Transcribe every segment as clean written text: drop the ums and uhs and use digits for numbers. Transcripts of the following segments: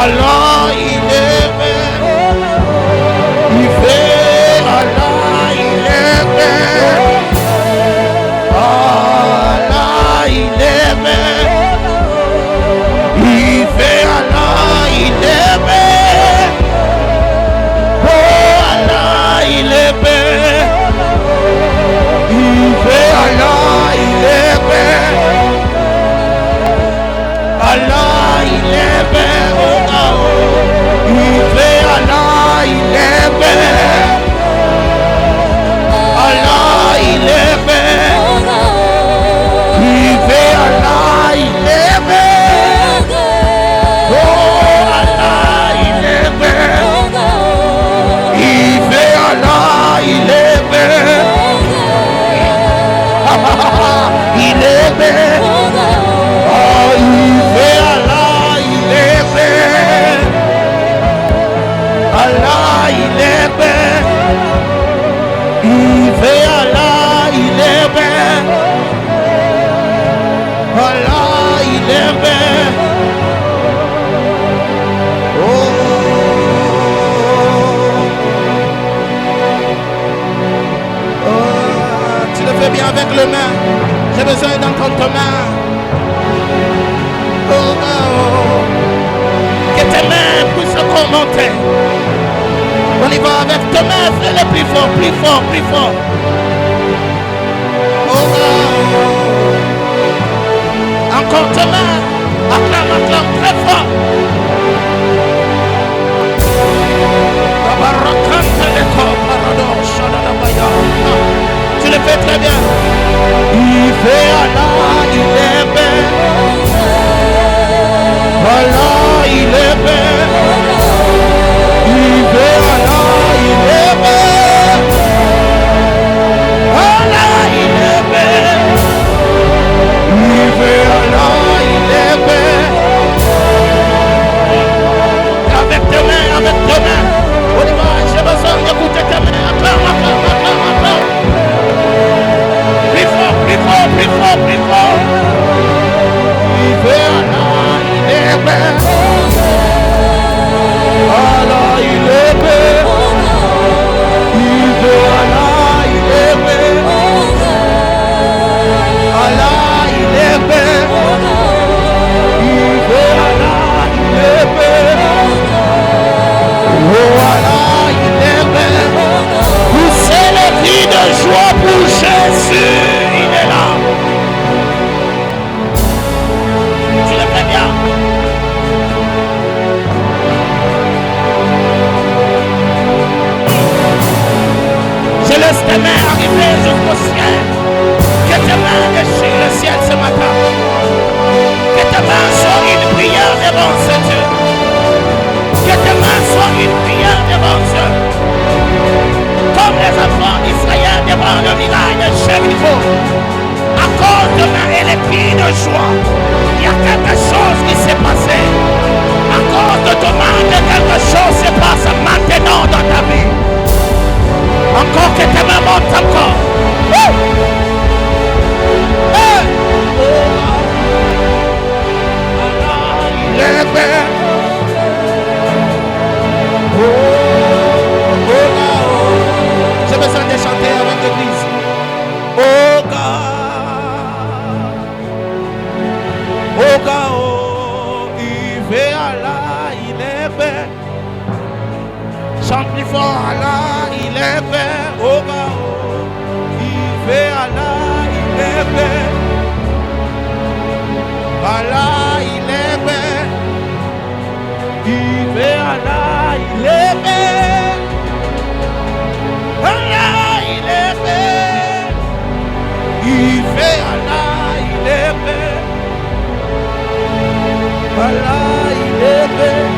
Allah il est bel. Il fait Allah il est bel. Allah il est bel. Il fait Allah il est bel. Oh Allah il est bel. Il fait Allah il est bel. Allah il est bel. Il fait Allah il est bel. Allah il est bel. Il fait Allah il est bel. Oh Allah il est bel. Il fait Allah il est bel. Il est bel. Oh il fait Allah il est bel. Allah il est bel. Il fait Allah il est bel. Allah il est bel. Oh, oh, tu le fais bien avec le main. J'ai besoin d'entendre ta main. Oh, oh. Que tes mains puissent commenter. On y va avec tes mains, fais-le plus fort, plus fort, plus fort. Oh, oh. Encore tes mains. Acclame, acclame très fort. Tu le fais très bien. Il fait Allah, il est bel. Allah, il est bel. Il fait Allah, il est bel. Allah, il est bel. Il fait Allah, il est bel. Avec tes mains. On y va, j'ai besoin d'écouter tes mains. Acclame, acclame, acclame, acclame. Plus fort, plus fort, plus fort, plus fort. Il fait Allah, il est bel. Allah, il est bel. Il fait Allah, il est bel. Allah, il est bel. Il fait Allah, il est bel. Oh Allah, il est bel. Poussez les cris de joie pour Jésus, il est là. Tu le fais bien. Je laisse tes mains arriver jusqu'au ciel. Que tes mains déchirent le ciel ce matin. Que tes mains soient une prière devant ce Dieu. Que tes mains soient une prière devant Dieu. Comme les enfants d'Israël devant le village de Jéricho. À cause de mains et les cris de joie, il y a quelque chose qui s'est passé. À cause de ton main, quelque chose se passe maintenant dans ta vie. Encore que tes mains montent encore. Il est bel. J'ai besoin de chanter avec l'église. Oh God, oh, il fait Allah, il est bel. Chante plus fort, Allah, il est bel. Oh God, il fait Allah, il est bel. Allah, il est bel. Il fait Allah, il est bel. Allah, il est bel. Il fait Allah, il est bel. Allah, il est bel.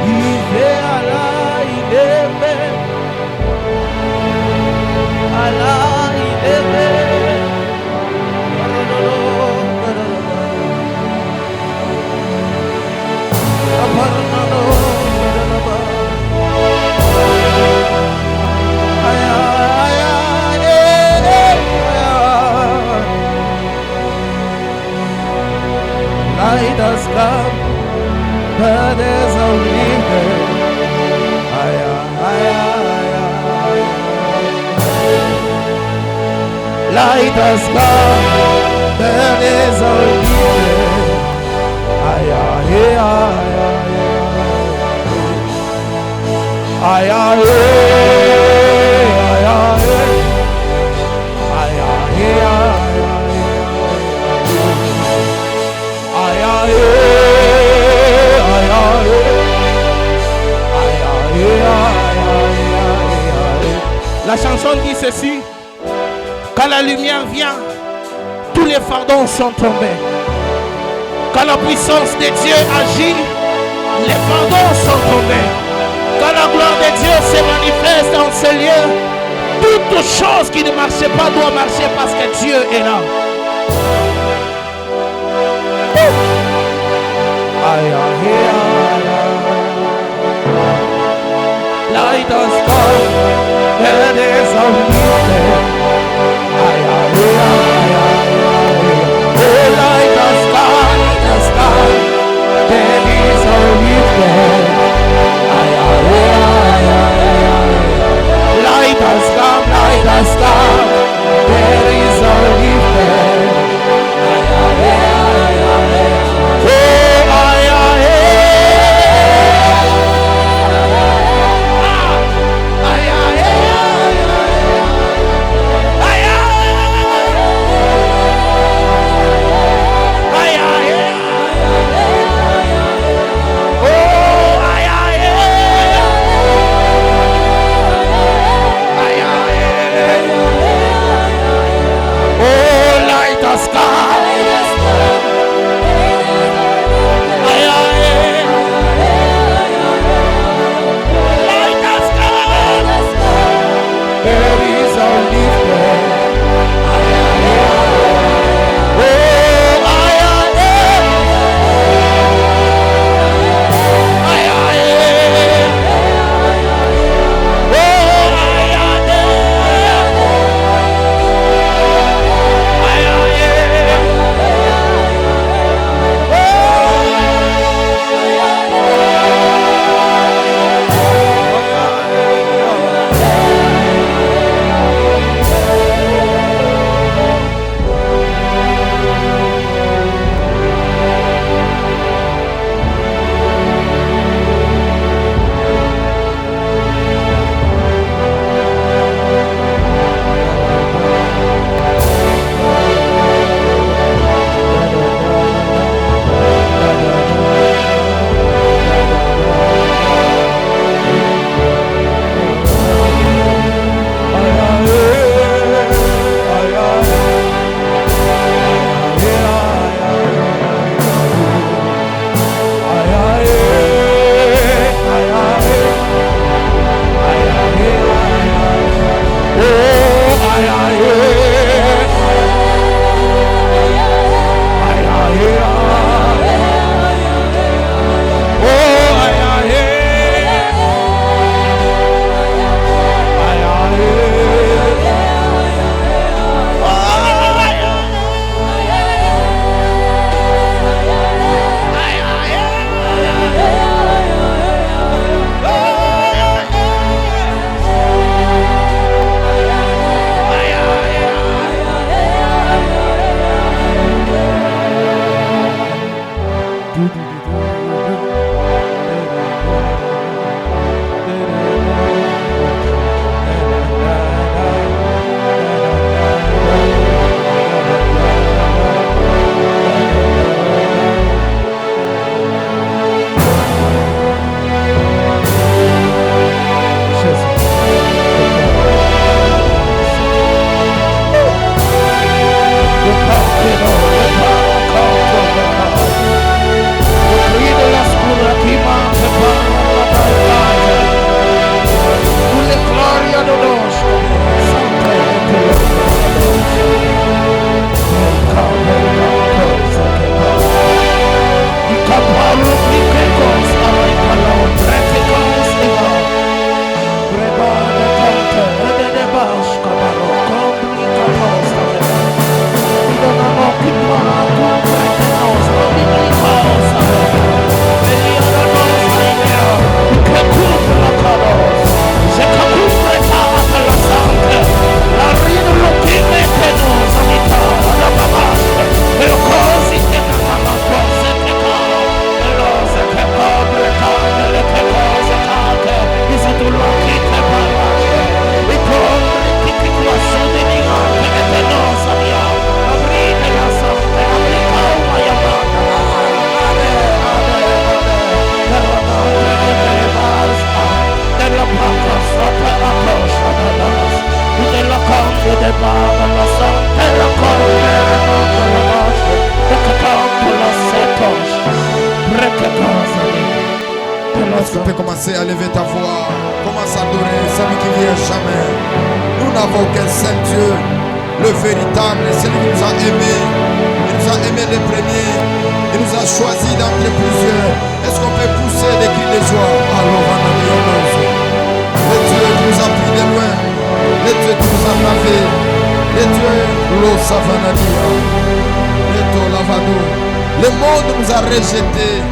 Il fait Allah, il est bel. Allah, il est bel. Light us burdens are lifted. Light has come, burdens are lifted. La chanson dit ceci: quand la lumière vient, tous les fardeaux sont tombés. Quand la puissance de Dieu agit, les fardeaux sont tombés. Quand la gloire de Dieu se manifeste dans ce lieu, toute chose qui ne marchait pas doit marcher parce que Dieu est là. Light has come, burdens are lifted. Oh, light has come, burdens are lifted. Light has come, burdens are lifted. Est-ce que tu peux commencer à lever ta voix? Commence à adorer celui qui vient jamais. Nous n'avons qu'un seul Dieu, le véritable, celui qui nous a aimés. Il nous a aimés les premiers. Il nous a choisis d'entre plusieurs. Est-ce qu'on peut pousser des cris de joie? Le Dieu qui nous a pris de loin. Le Dieu qui nous a lavés. Le Dieu l'eau savanadia. Le lavado. Le monde nous a rejetés.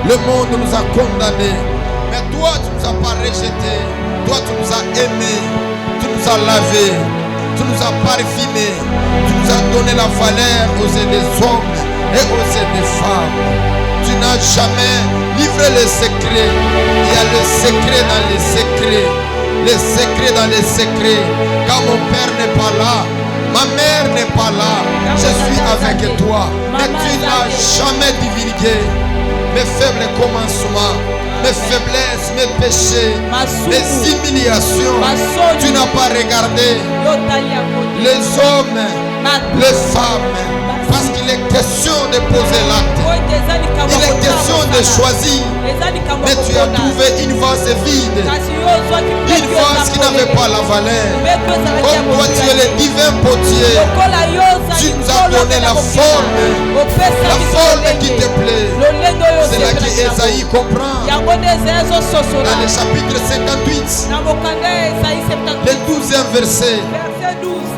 Le monde nous a condamnés. Mais toi, tu ne nous as pas rejetés. Toi, tu nous as aimés. Tu nous as lavés. Tu nous as parfumés. Tu nous as donné la valeur aux yeux des hommes et aux yeux des femmes. Tu n'as jamais livré le secret. Il y a le secret dans les secrets. Les secrets dans les secrets. Quand mon père n'est pas là, ma mère n'est pas là, je suis avec toi. Mais tu n'as jamais divulgué mes faibles commencements, mes faiblesses, mes péchés, mes humiliations. Tu n'as pas regardé les hommes, les femmes, parce qu'il est question de poser l'acte. Il est question de choisir. Mais tu as trouvé une vase vide, une vase qui n'avait pas la valeur. Comme toi, tu es le divin potier. Tu nous as donné la forme qui te plaît. C'est là qu'Ésaïe comprend. Dans le chapitre 58, le 12e verset,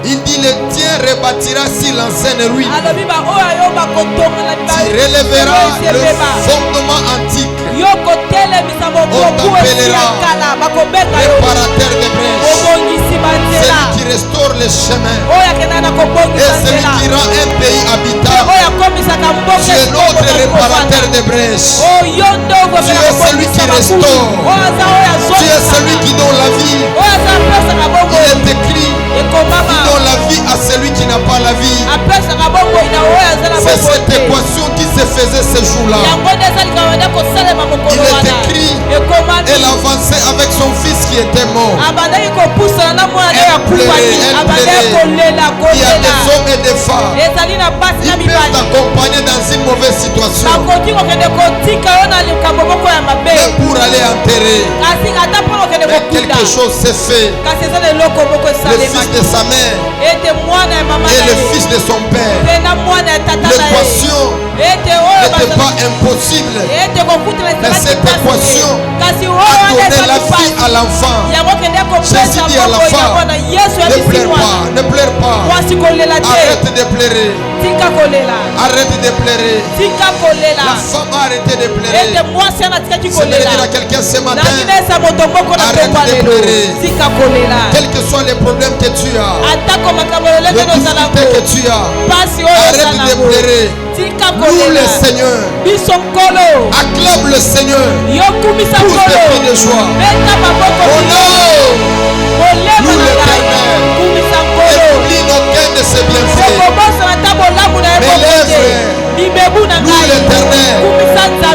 il dit: le tien rebâtira sur l'ancienne ruine. Tu relèveras le fondement antique. On t'appellera réparateur des brèches, celui qui restaure les chemins et celui qui rend un pays habitable. Tu es l'autre réparateur des brèches. Tu es celui qui restaure. Tu es celui qui donne la vie. Il est écrit: il donne la vie à celui qui n'a pas la vie. C'est cette équation qui se faisait ce jour-là. Il est écrit: elle avançait avec son fils qui était mort. Elle pleurait. Il y a des hommes et des femmes. Ils peuvent t'accompagner dans une mauvaise situation, mais pour aller enterrer. Mais quelque chose s'est fait. Le fils de sa mère et le fils de son père. L'équation n'était pas impossible, mais cette équation a donné la vie à l'enfant. Jésus dit à la femme: ne pleure pas, ne pleure pas. Arrête de pleurer. Arrête de pleurer. La femme a arrêté de pleurer. Je vais dire à quelqu'un ce matin: arrête de pleurer. Quels que soient les problèmes que tu as, les difficultés que tu as, arrête de pleurer. Loue le Seigneur. Acclame le Seigneur. Pousse des cris de joie. Loue l'Éternel. Et oublie aucun de ses bienfaits. Mes lèvres, loue l'Éternel.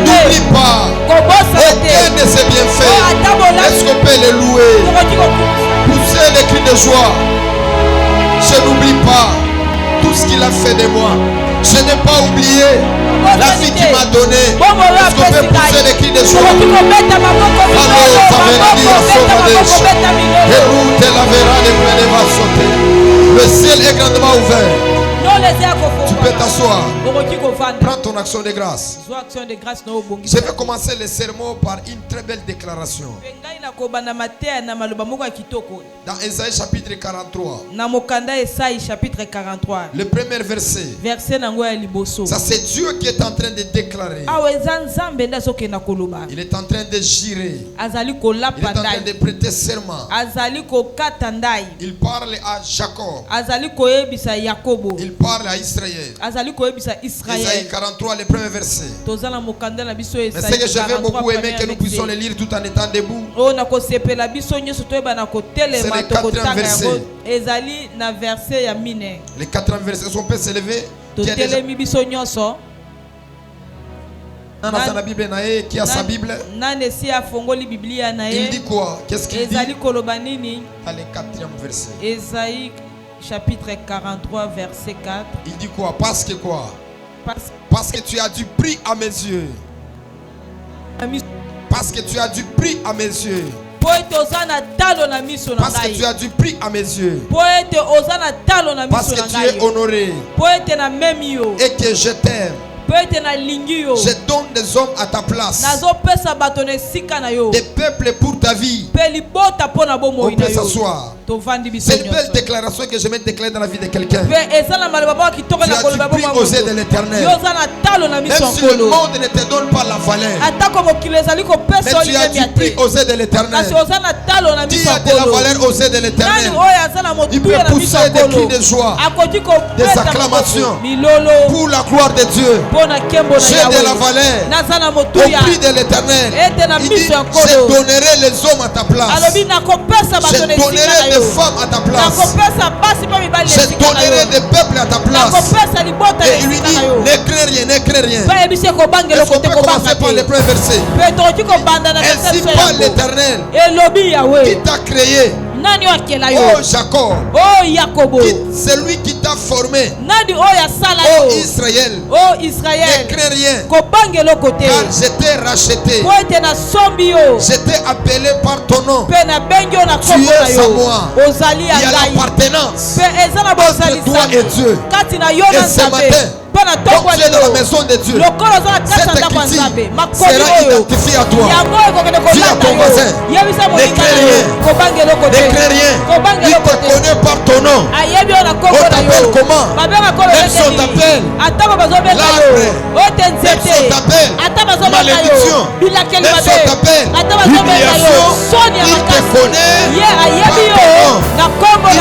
N'oublie pas aucun de ses bienfaits. Est-ce qu'on peut le louer? Poussez les cris de joie. Je n'oublie pas tout ce qu'il a fait de moi. Je n'ai pas oublié la vie qu'il m'a donnée. Est-ce qu'on peut pousser les cris de joie? Le ciel est grandement ouvert. Tu peux t'asseoir. Prends ton action de grâce. Je vais commencer le sermon par une très belle déclaration. Dans Ésaïe chapitre 43, le premier verset, ça c'est Dieu qui est en train de déclarer. Il est en train de jurer. Il est en train de prêter serment. Il parle à Jacob. Il parle à Israël. Ésaïe 43, le premier verset. Mais c'est que je vais beaucoup aimer que nous puissions le lire tout en étant debout. C'est le 4e verset. Le 4e verset. Est-ce qu'on peut s'élever? Qui a sa Bible? Il dit quoi? Qu'est-ce qu'il dit? Dans le 4e verset. Ésaïe chapitre 43 verset 4. Il dit quoi? Parce que quoi? Parce que tu as du prix à mes yeux. Parce que tu as du prix à mes yeux. Parce que tu as du prix à mes yeux. Parce que tu es honoré. Et que je t'aime. Je donne des hommes à ta place. Des peuples pour ta vie. On peut s'asseoir. C'est une belle déclaration que je vais déclarer dans la vie de quelqu'un. Tu as du prix aux yeux de l'Éternel. Même si le monde ne te donne pas la valeur, mais tu as du prix aux yeux de l'Éternel. Qui a de la valeur aux yeux de l'Éternel? Il peut pousser des cris de joie, des acclamations pour la gloire de Dieu. J'ai de la valeur au prix de l'Éternel. Il dit, je donnerai les hommes à ta place. Je donnerai des femmes à ta place. Je donnerai des peuples à ta place. Et il lui dit, ne crains rien, ne crains rien. Il faut pas commencer par les premiers versets. Ainsi parle l'Éternel qui t'a créé. Oh Jacob, celui qui t'a formé. Oh Israël, ne crains rien, car je t'ai racheté. Je t'ai appelé par ton nom. Tu es à moi. Il y a l'appartenance entre toi et Dieu. Et ce matin, donc tu es dans la maison de Dieu. Cette écriture sera identifiée à toi. Dis à ton voisin, ne crains rien, ne crains rien. Il te connaît par ton nom. On t'appelle comment? Même si on t'appelle l'arbre, même si on t'appelle malédiction, même si on t'appelle humiliation, il te connaît par ton nom. Il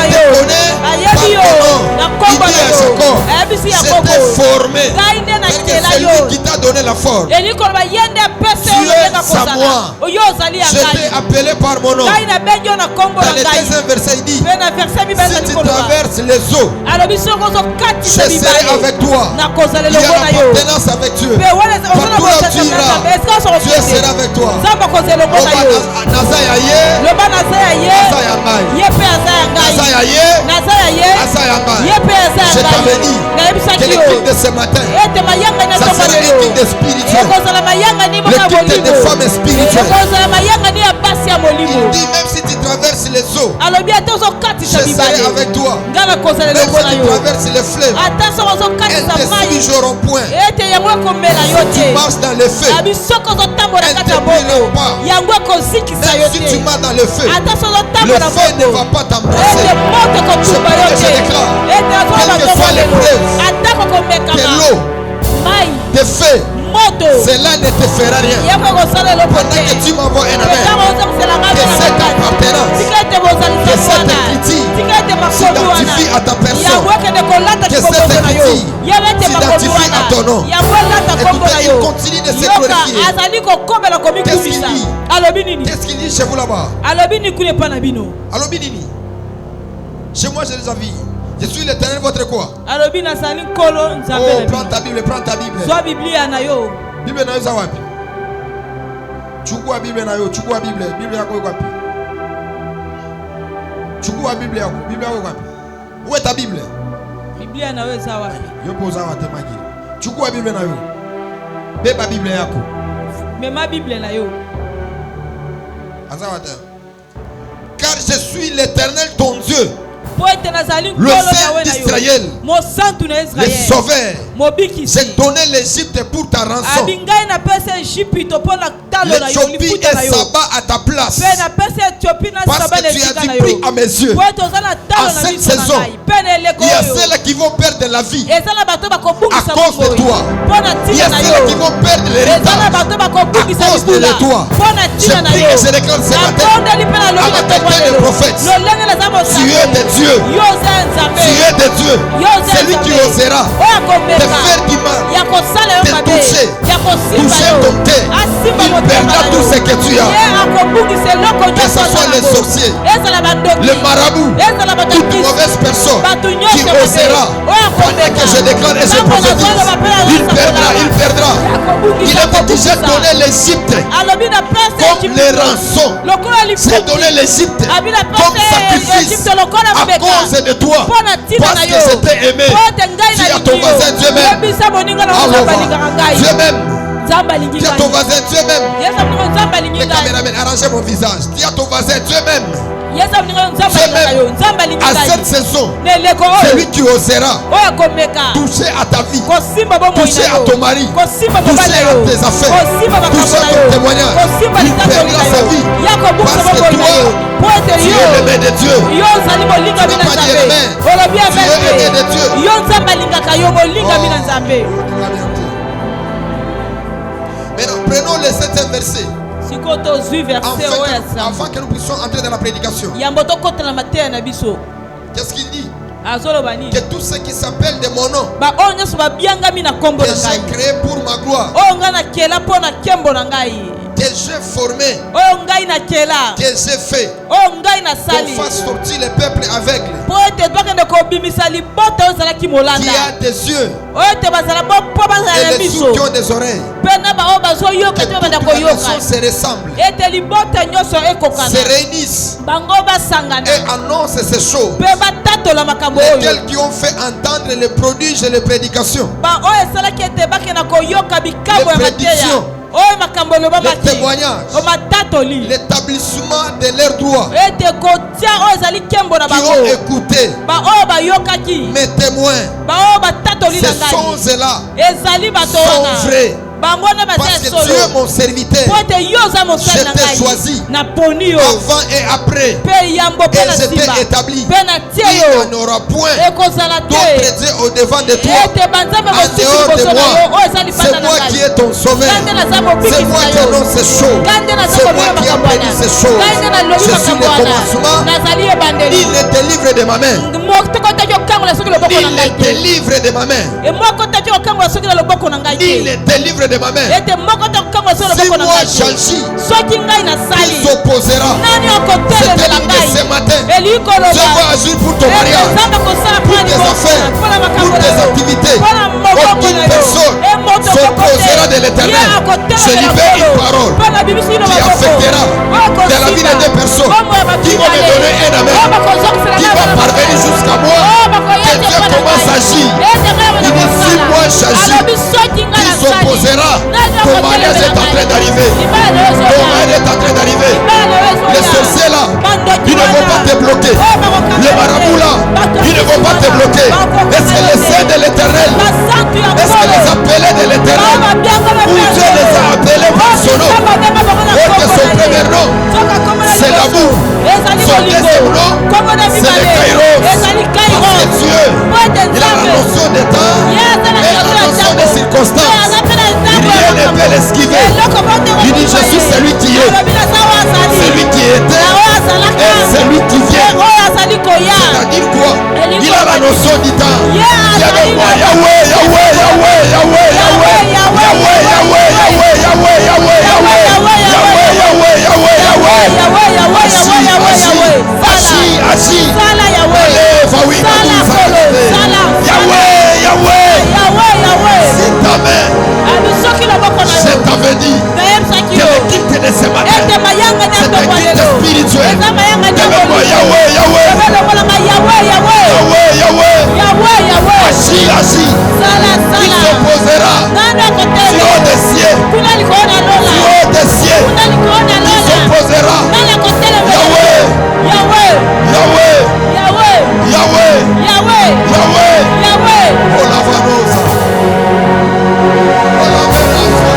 te connaît par ton nom. Il dit à Jacob, c'était formé. C'est lui qui t'a donné la forme. Tu es à moi. Je t'ai appelé par mon nom. Dans le deuxième verset, il dit, si tu traverses les eaux, je serai avec toi. Il y a l'appartenance avec Dieu. Partout où tu iras, Dieu sera avec toi. Je t'avais dit que l'équipe de ce matin, ça sera l'équipe de spirituel, l'équipe des femmes spirituelles. Il dit, même si tu traverses les eaux, je serai avec toi. Même si tu traverses les fleuves, elles ne fugeront point. Si tu marches dans le feu, elles ne te brûleront pas. Même si tu marches dans le feu ne va pas t'embrasser. Je déclare, quelles que soient les preuves, que l'eau, de feu, cela ne te fera rien. Pendant que tu m'envoies un amen, que cette appartenance, que cette écriture s'identifie à ta personne, que cette écriture s'identifie à ton nom. Écoutez, il continue de se glorifier. Qu'est-ce qu'il dit? Qu'est-ce qu'il dit chez vous là-bas? Alobinini. Chez moi, j'ai des avis. Je suis l'Éternel, votre quoi? Oh, prends ta Bible, prends ta Bible. Bible na yo zawapi? Chukua Bible na yo, chukua Bible. Bible yako iko wapi? Chukua Bible yako. Bible yako wapi? Où est ta Bible? Biblia na yo zawapi? Yo poza wate magi. Chukua Bible na yo. Beba Bible yako. Mema Bible na yo. Azawate. Car je suis l'Éternel ton Dieu. Le Saint d'Israël, le Sauveur. J'ai donné l'Égypte pour ta rançon. L'Éthiopie et Saba à ta place. Parce que tu as du prix à mes yeux. En cette saison, il y a celles qui vont perdre la vie à cause de toi. Il y a celles qui vont perdre l'héritage à cause de toi. Je prie et je déclare ce matin à la tête des prophètes, tu es de Dieu. Tu es de Dieu. C'est lui qui osera te faire du mal, te toucher ton thé. Il perdra tout ce que tu as. Que ce soit les sorciers, le marabout, toute mauvaise personne qui osera, pendant que je déclare et je prophétise, il perdra. Il a dit, j'ai donné l'Égypte comme les rançons. J'ai donné l'Égypte comme sacrifice à cause de toi. Parce que je t'ai aimé. Dis à ton voisin, Dieu m'aime. Dieu m'aime. Dis à ton voisin, Dieu m'aime. Les caméramans, arrangez mon visage. Dis à ton voisin, Dieu m'aime. À cette saison, c'est lui qui osera toucher à ta vie, toucher à ton mari, toucher à tes affaires, toucher à ton témoignage. Il perdra sa vie parce que toi, tu es l'aimé de Dieu. Tu ne peux pas dire amen. Tu es l'aimé de Dieu. Maintenant, prenons le 7e verset. Avant que nous puissions entrer dans la prédication. Qu'est-ce qu'il dit? Que tout ce qui s'appelle de mon nom, que j'ai créé pour ma gloire, que j'ai formé, que j'ai fait, qu'on fasse sortir les peuples aveugles, qui a des yeux et les sous qui ont des oreilles, que toute la nation se ressemble, se réunissent et annoncent ces choses, lesquels qui ont fait entendre les prodiges et les prédications, les prédictions, les témoignages, l'établissement de leurs droits, qui ont écouté mes témoins. Ces sons-là sont vrais. Parce que Dieu est mon serviteur. Je t'ai choisi avant et après, et je t'ai établi. Il n'y en aura point d'autres dieux au devant de toi, en dehors de moi. C'est moi qui est ton sauveur. C'est moi qui annonce ces choses. C'est moi qui ai béni ces choses. Je suis le commencement. Il les délivre de ma main. Il les délivre de ma main. Il les délivre de ma main. Si moi j'agis, il s'opposera. C'était l'idée ce matin. Je vais agir pour ton mariage, pour tes affaires, pour tes activités. Aucune personne s'opposera de l'éternel. Je libère une parole qui affectera de la vie de deux personnes qui vont me donner un amen, qui va parvenir jusqu'à moi. Que Dieu commence à agir. Il dit si moi j'agis, il s'opposera. Ton mariage est en train d'arriver. Ton mariage est en train d'arriver. Les sorciers là, ils ne vont pas te bloquer. Les marabouts là, ils ne vont pas te bloquer. Est-ce que les saints de l'éternel, est-ce que les appelés de l'éternel, où Dieu les a appelés par son nom, et que son premier nom, c'est l'amour. Son deuxième nom, c'est le Kairos. Parce que Dieu, il a la notion des temps et la notion des circonstances. Rien ne peut l'esquiver. Il dit je suis celui qui est, celui qui était et celui qui vient. C'est-à-dire quoi? Il a la notion du temps. Il y a le moi Yahweh, Yahweh, Yahweh, Yahweh, Yahweh, Yahweh, Yahweh, Yahweh, Yahweh, Yahweh, Yahweh, Yahweh, Yahweh, Yahweh. Agis, agis. Lève, oui, Yahweh, Yahweh. C'est ta main. Je t'avais dit que le culte de ce matin, c'est un culte spirituel. Lève-moi, Yahweh, Yahweh. Yahweh, Yahweh. Agis, agis. Il s'opposera du haut des cieux. Du haut des cieux. Il s'opposera. Yahweh, Yahweh, Yahweh, Yahweh. Oh la vanosa. Oh la vanosa.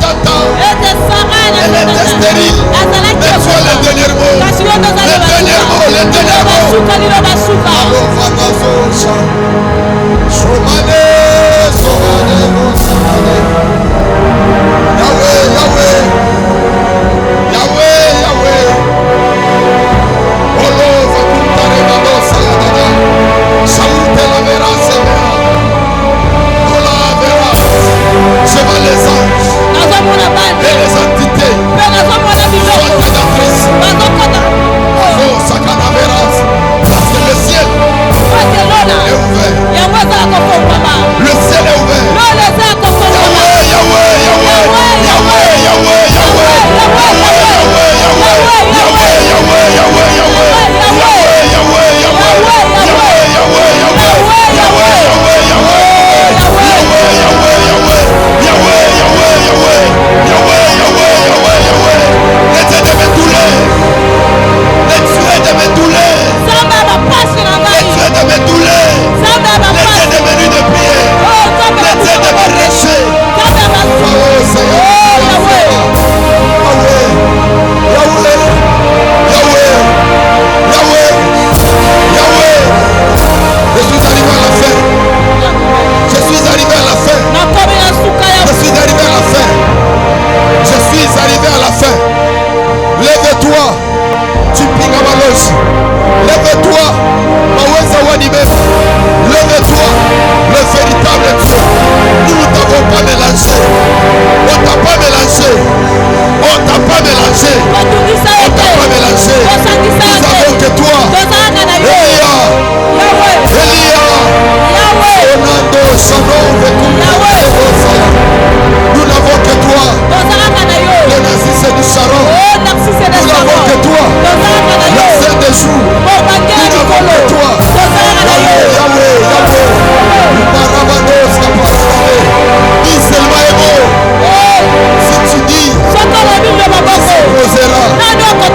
7 ans. Elle était stérile. Mais tu as le dernier mot. Le dernier mot, le dernier mot. Alors, Vanazosa. Somane, Somane, Somane. Yahweh, Yahweh. Yahweh, Yahweh. Olo, Vakuntare, Vadosa, Yadada. Salute la vera, Semea. Ola, vera. Je vois les anges. Et les entités. Sont prédatrices. Oh, Sakanaveras. Parce que le ciel est ouvert. Le ciel est ouvert. Yahweh, Yahweh, Yahweh. Yahweh, Yahweh, Yahweh. Yahweh, Yahweh, Yahweh. Yahweh, Yahweh, Yahweh, Yahweh. Yahweh, Yahweh, Yahweh. Yahweh, Yahweh, Yahweh. Yahweh, Yahweh, Yahweh. Yahweh, Yahweh, Yahweh. Yahweh, Yahweh, Yahweh. Yahweh, Yahweh, Yahweh, Yahweh. Les dieux de Bethoulé. Les dieux de Bethoulé. Les dieux de Bethoulé. Les dieux de venus de prier. Les dieux de Berréché. Oh Seigneur. Yahweh. Yahweh. Yahweh. Yahweh. Yahweh. Je suis arrivé à la fin. Je suis arrivé à la fin. Je suis arrivé à la fin. Je suis arrivé à la fin. Lève-toi. Tu pingas ma loge. Lève-toi. Maweza Wanimem. Lève-toi. Le véritable Dieu. Nous ne t'avons pas mélangé. On t'a pas mélangé. On t'a pas mélangé. On t'a pas mélangé. Nous avons que toi. Elia. Elia. Onando Sano Vekuma. Nous n'avons que toi. Le Narcisse du Charon. Nous n'avons que toi. La scène des jours. Nous n'avons que toi. Yahweh, Yahweh, Yahweh. Marabados Kapasare. Dis seulement un mot. Si tu dis, ça posera.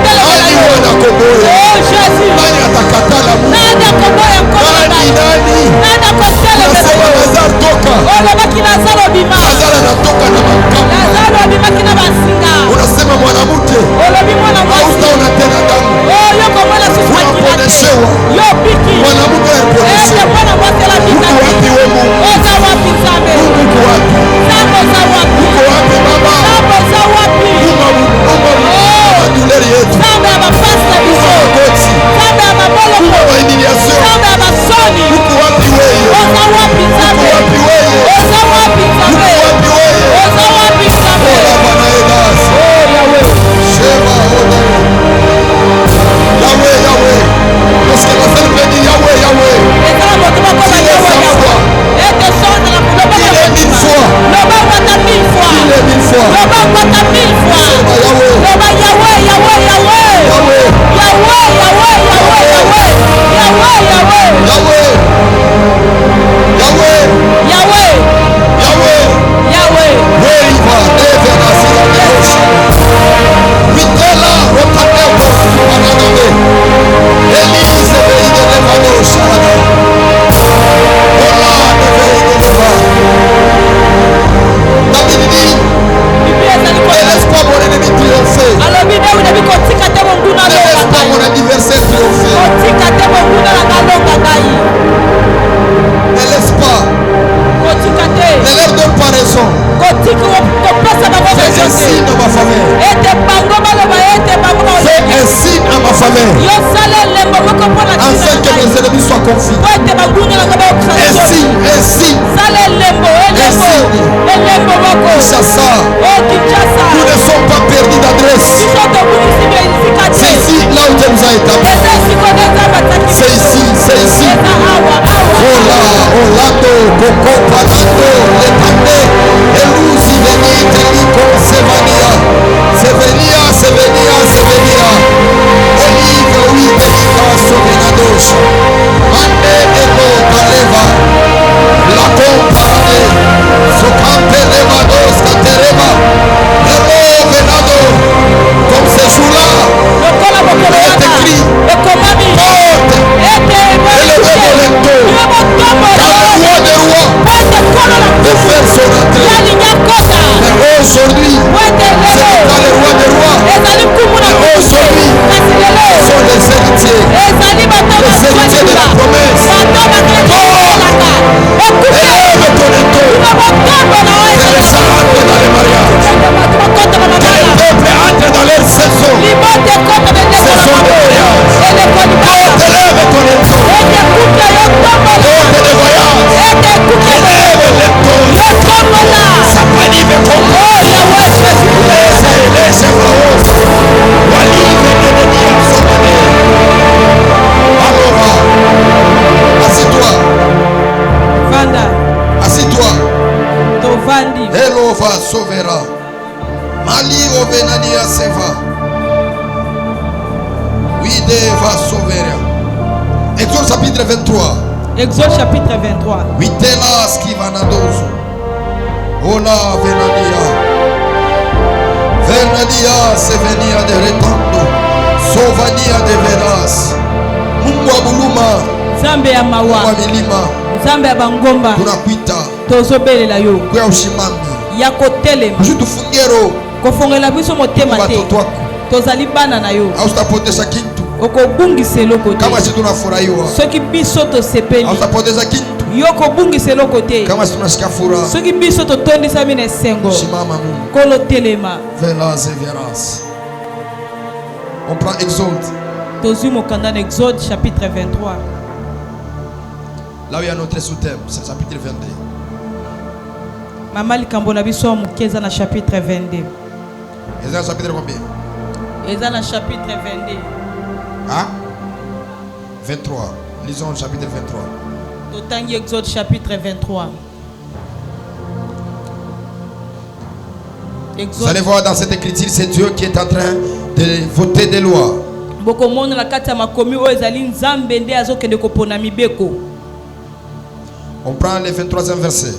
Nani wana koboya. Nani atakata la mu. Nani. Unasema Lazaro toka. Lazaro anatoka na makamu. Unasema mwanamke. Hautaona tena damu. Unaponeshewa. Mwanamke anaponeshewa. Uko wapi wewe Mungu? Mungu uko wapi? Uko wapi baba? Maduleri yetu. Magoti. Mahumiliation. Uko wapi wewe? Uko wapi wewe? Uko wapi wewe? Ola banaedas. Shema ola. Yahweh, Yahweh. Parce que la seule peut dire Yahweh, Yahweh. Il est 100 fois. Il est 1000 fois. Il est 1000 fois. Shema Yahweh. Yahweh. Weriva, Eve, Nasira, Neosha. Vitela, Rotanebo, Managame. Elise, Veide, Nevanosha. Ola, Neveide, Neva. David dit, ne laisse pas mon ennemi triompher. Ne laisse pas mon adversaire triompher. Ne laisse pas. Ne leur donne pas raison. Fais un signe à ma faveur. Fais un signe à ma faveur. Afin que mes ennemis soient confus. Un signe. Un signe. Kinshasa. Nous ne sommes pas perdus d'adresse. C'est ici là où Dieu nous a établis. C'est ici. Ola, Orlando, Coco, Panando, Letande, Elusi, Venite, Lico, Sevenia. Olive, oui, Delika, Sovenados. Mande, Elo, Taleva, La Compane, Socante, Levados, Caterema, Elo, Venado, comme ces jours-là, il est écrit, porte, élevez vos lecteurs, car le roi des rois veut faire son entrée. Mais aujourd'hui, Mali Ovenania Seva. Oui, Deva Sauveria. Exode chapitre 23. Exode chapitre 23. Vitela Skivanadozo. Ola Venania. Venania Sevenia de Retando. Sovania de Veras. Mungwa Buluma. Nzambe ya mawa. Mungwa Milima. Nzambe ya bangomba. Tunakuita. Tozobelela yo. Kwa ushimami. Ya kotelema. Tufungero. Kofongela biso motema te. Watoto wako. Tozali bana na yo. Hautapoteza kitu. Okobungisa eloko te. Kama sisi tunafurahiwa. Soki biso tosepeli. Hautapoteza kitu. Yo kobungisa eloko te. Kama sisi tunashika furaha. Soki biso totondisa mine sengo. Shimama Mungu. Kolo telema. Velas et veras. On prend Exode. Tozui mokanda na Exode chapitre 23. Là où il y a notre sous-thème, c'est chapitre 22. Mama likambo na biso mukeza na chapitre 22. Exode chapitre combien? Eza na chapitre 22. Hein? 23. Lisons le chapitre 23. Totangi Exode chapitre 23. Vous allez voir dans cette écriture, c'est Dieu qui est en train de voter des lois. Bokomona na kati ya makomi oyo ezali nzambe nde azokende kopona mibeko. On prend le 23e verset.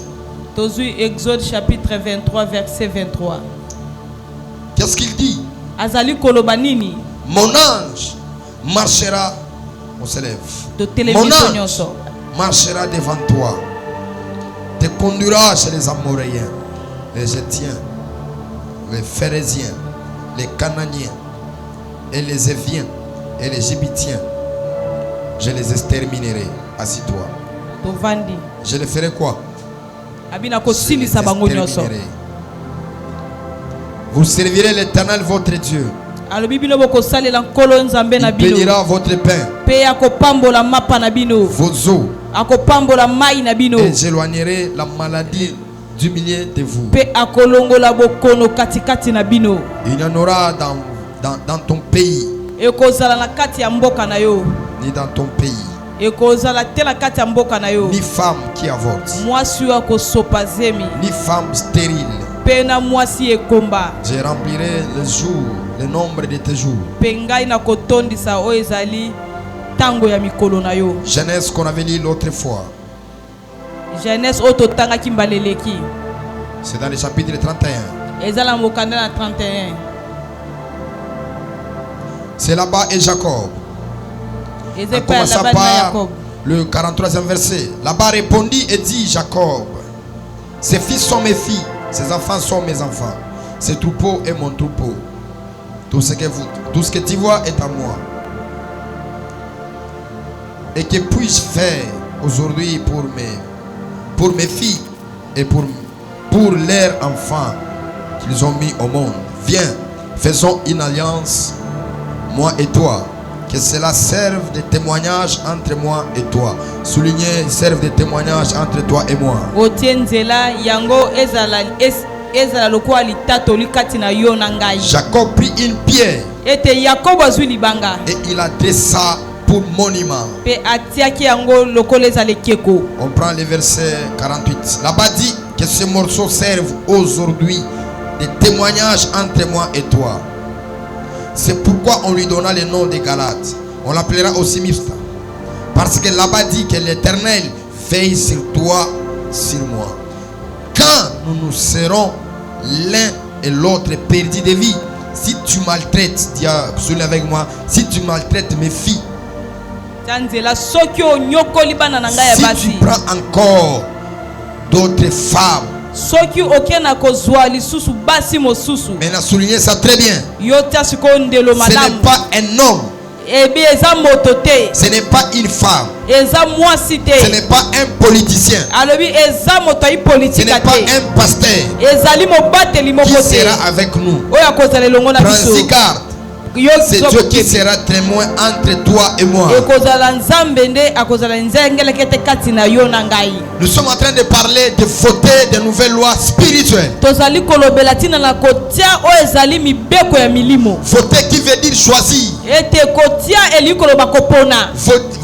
Tozui Exode chapitre 23 verset 23. Qu'est-ce qu'il dit? Azali koloba nini? Mon ange marchera. On se lève. Mon ange marchera devant toi, te conduira chez les Amoréens, les Hétiens, les Phérésiens, les Canaaniens et les Éviens et les Égyptiens. Je les exterminerai. Assis-toi. Je les ferai quoi? Vous servirez l'Éternel votre Dieu. Il bénira votre pain, vos eaux, et j'éloignerai la maladie du milieu de vous. Il n'y en aura dans ton pays, ni dans ton pays, ni femme qui avorte, ni femme stérile. Je remplirai le jour, le nombre de tes jours. Genèse qu'on avait lu l'autre fois. C'est dans le chapitre 31. C'est là-bas et Jacob. En commençant par le 43e verset. Là-bas répondit et dit Jacob: ses fils sont mes filles, ses enfants sont mes enfants. Ses troupeaux est mon troupeau. Tout ce que tu vois est à moi. Et que puis-je faire aujourd'hui pour mes filles et pour leurs enfants qu'ils ont mis au monde? Viens, faisons une alliance, moi et toi, que cela serve de témoignage entre moi et toi. Souligner, serve de témoignage entre toi et moi. Jacob prit une pierre et il la dressa pour monument. On prend le verset 48. Là-bas dit que ce morceau serve aujourd'hui de témoignage entre moi et toi. C'est pourquoi on lui donna le nom de Galate. On l'appellera aussi Mifta. Parce que là-bas dit que l'Éternel veille sur toi, sur moi. Quand nous serons l'un et l'autre perdus de vie, si tu maltraites, dis avec moi, si tu maltraites mes filles, si tu prends encore d'autres femmes, maintenant soulignez ça très bien. Ce n'est pas un homme, ce n'est pas une femme, ce n'est pas un politicien, ce n'est pas un pasteur qui sera avec nous. Prends-y garde. C'est Dieu qui sera témoin entre toi et moi. Nous sommes en train de parler de voter de nouvelles lois spirituelles. Voter qui veut dire choisir.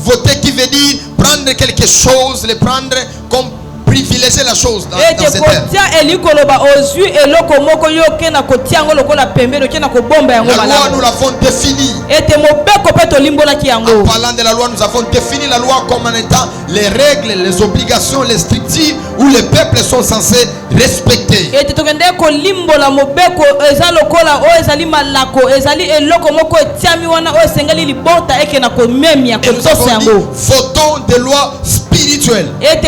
Voter qui veut dire prendre quelque chose, le prendre comme privilégier la chose dans ete ces termes. kotia elikoloba ozwi eloko moko yo okenda kotia yango lokola pembeni okenda kobomba yango La loi, malamu nous l'avons définie. ete mobeko mpe tolimbolaki En yango parlant de la loi, nous avons défini la loi comme en étant les règles, les obligations, les strictures où les peuples sont censés respecter. ete tokende kolimbola mobeko eza lokola oyo ezali malako ezali eloko moko etiami wana oyo esengeli libota ekenda komemia Et nous kotosa avons dit, yango votons des lois spirituelles. ete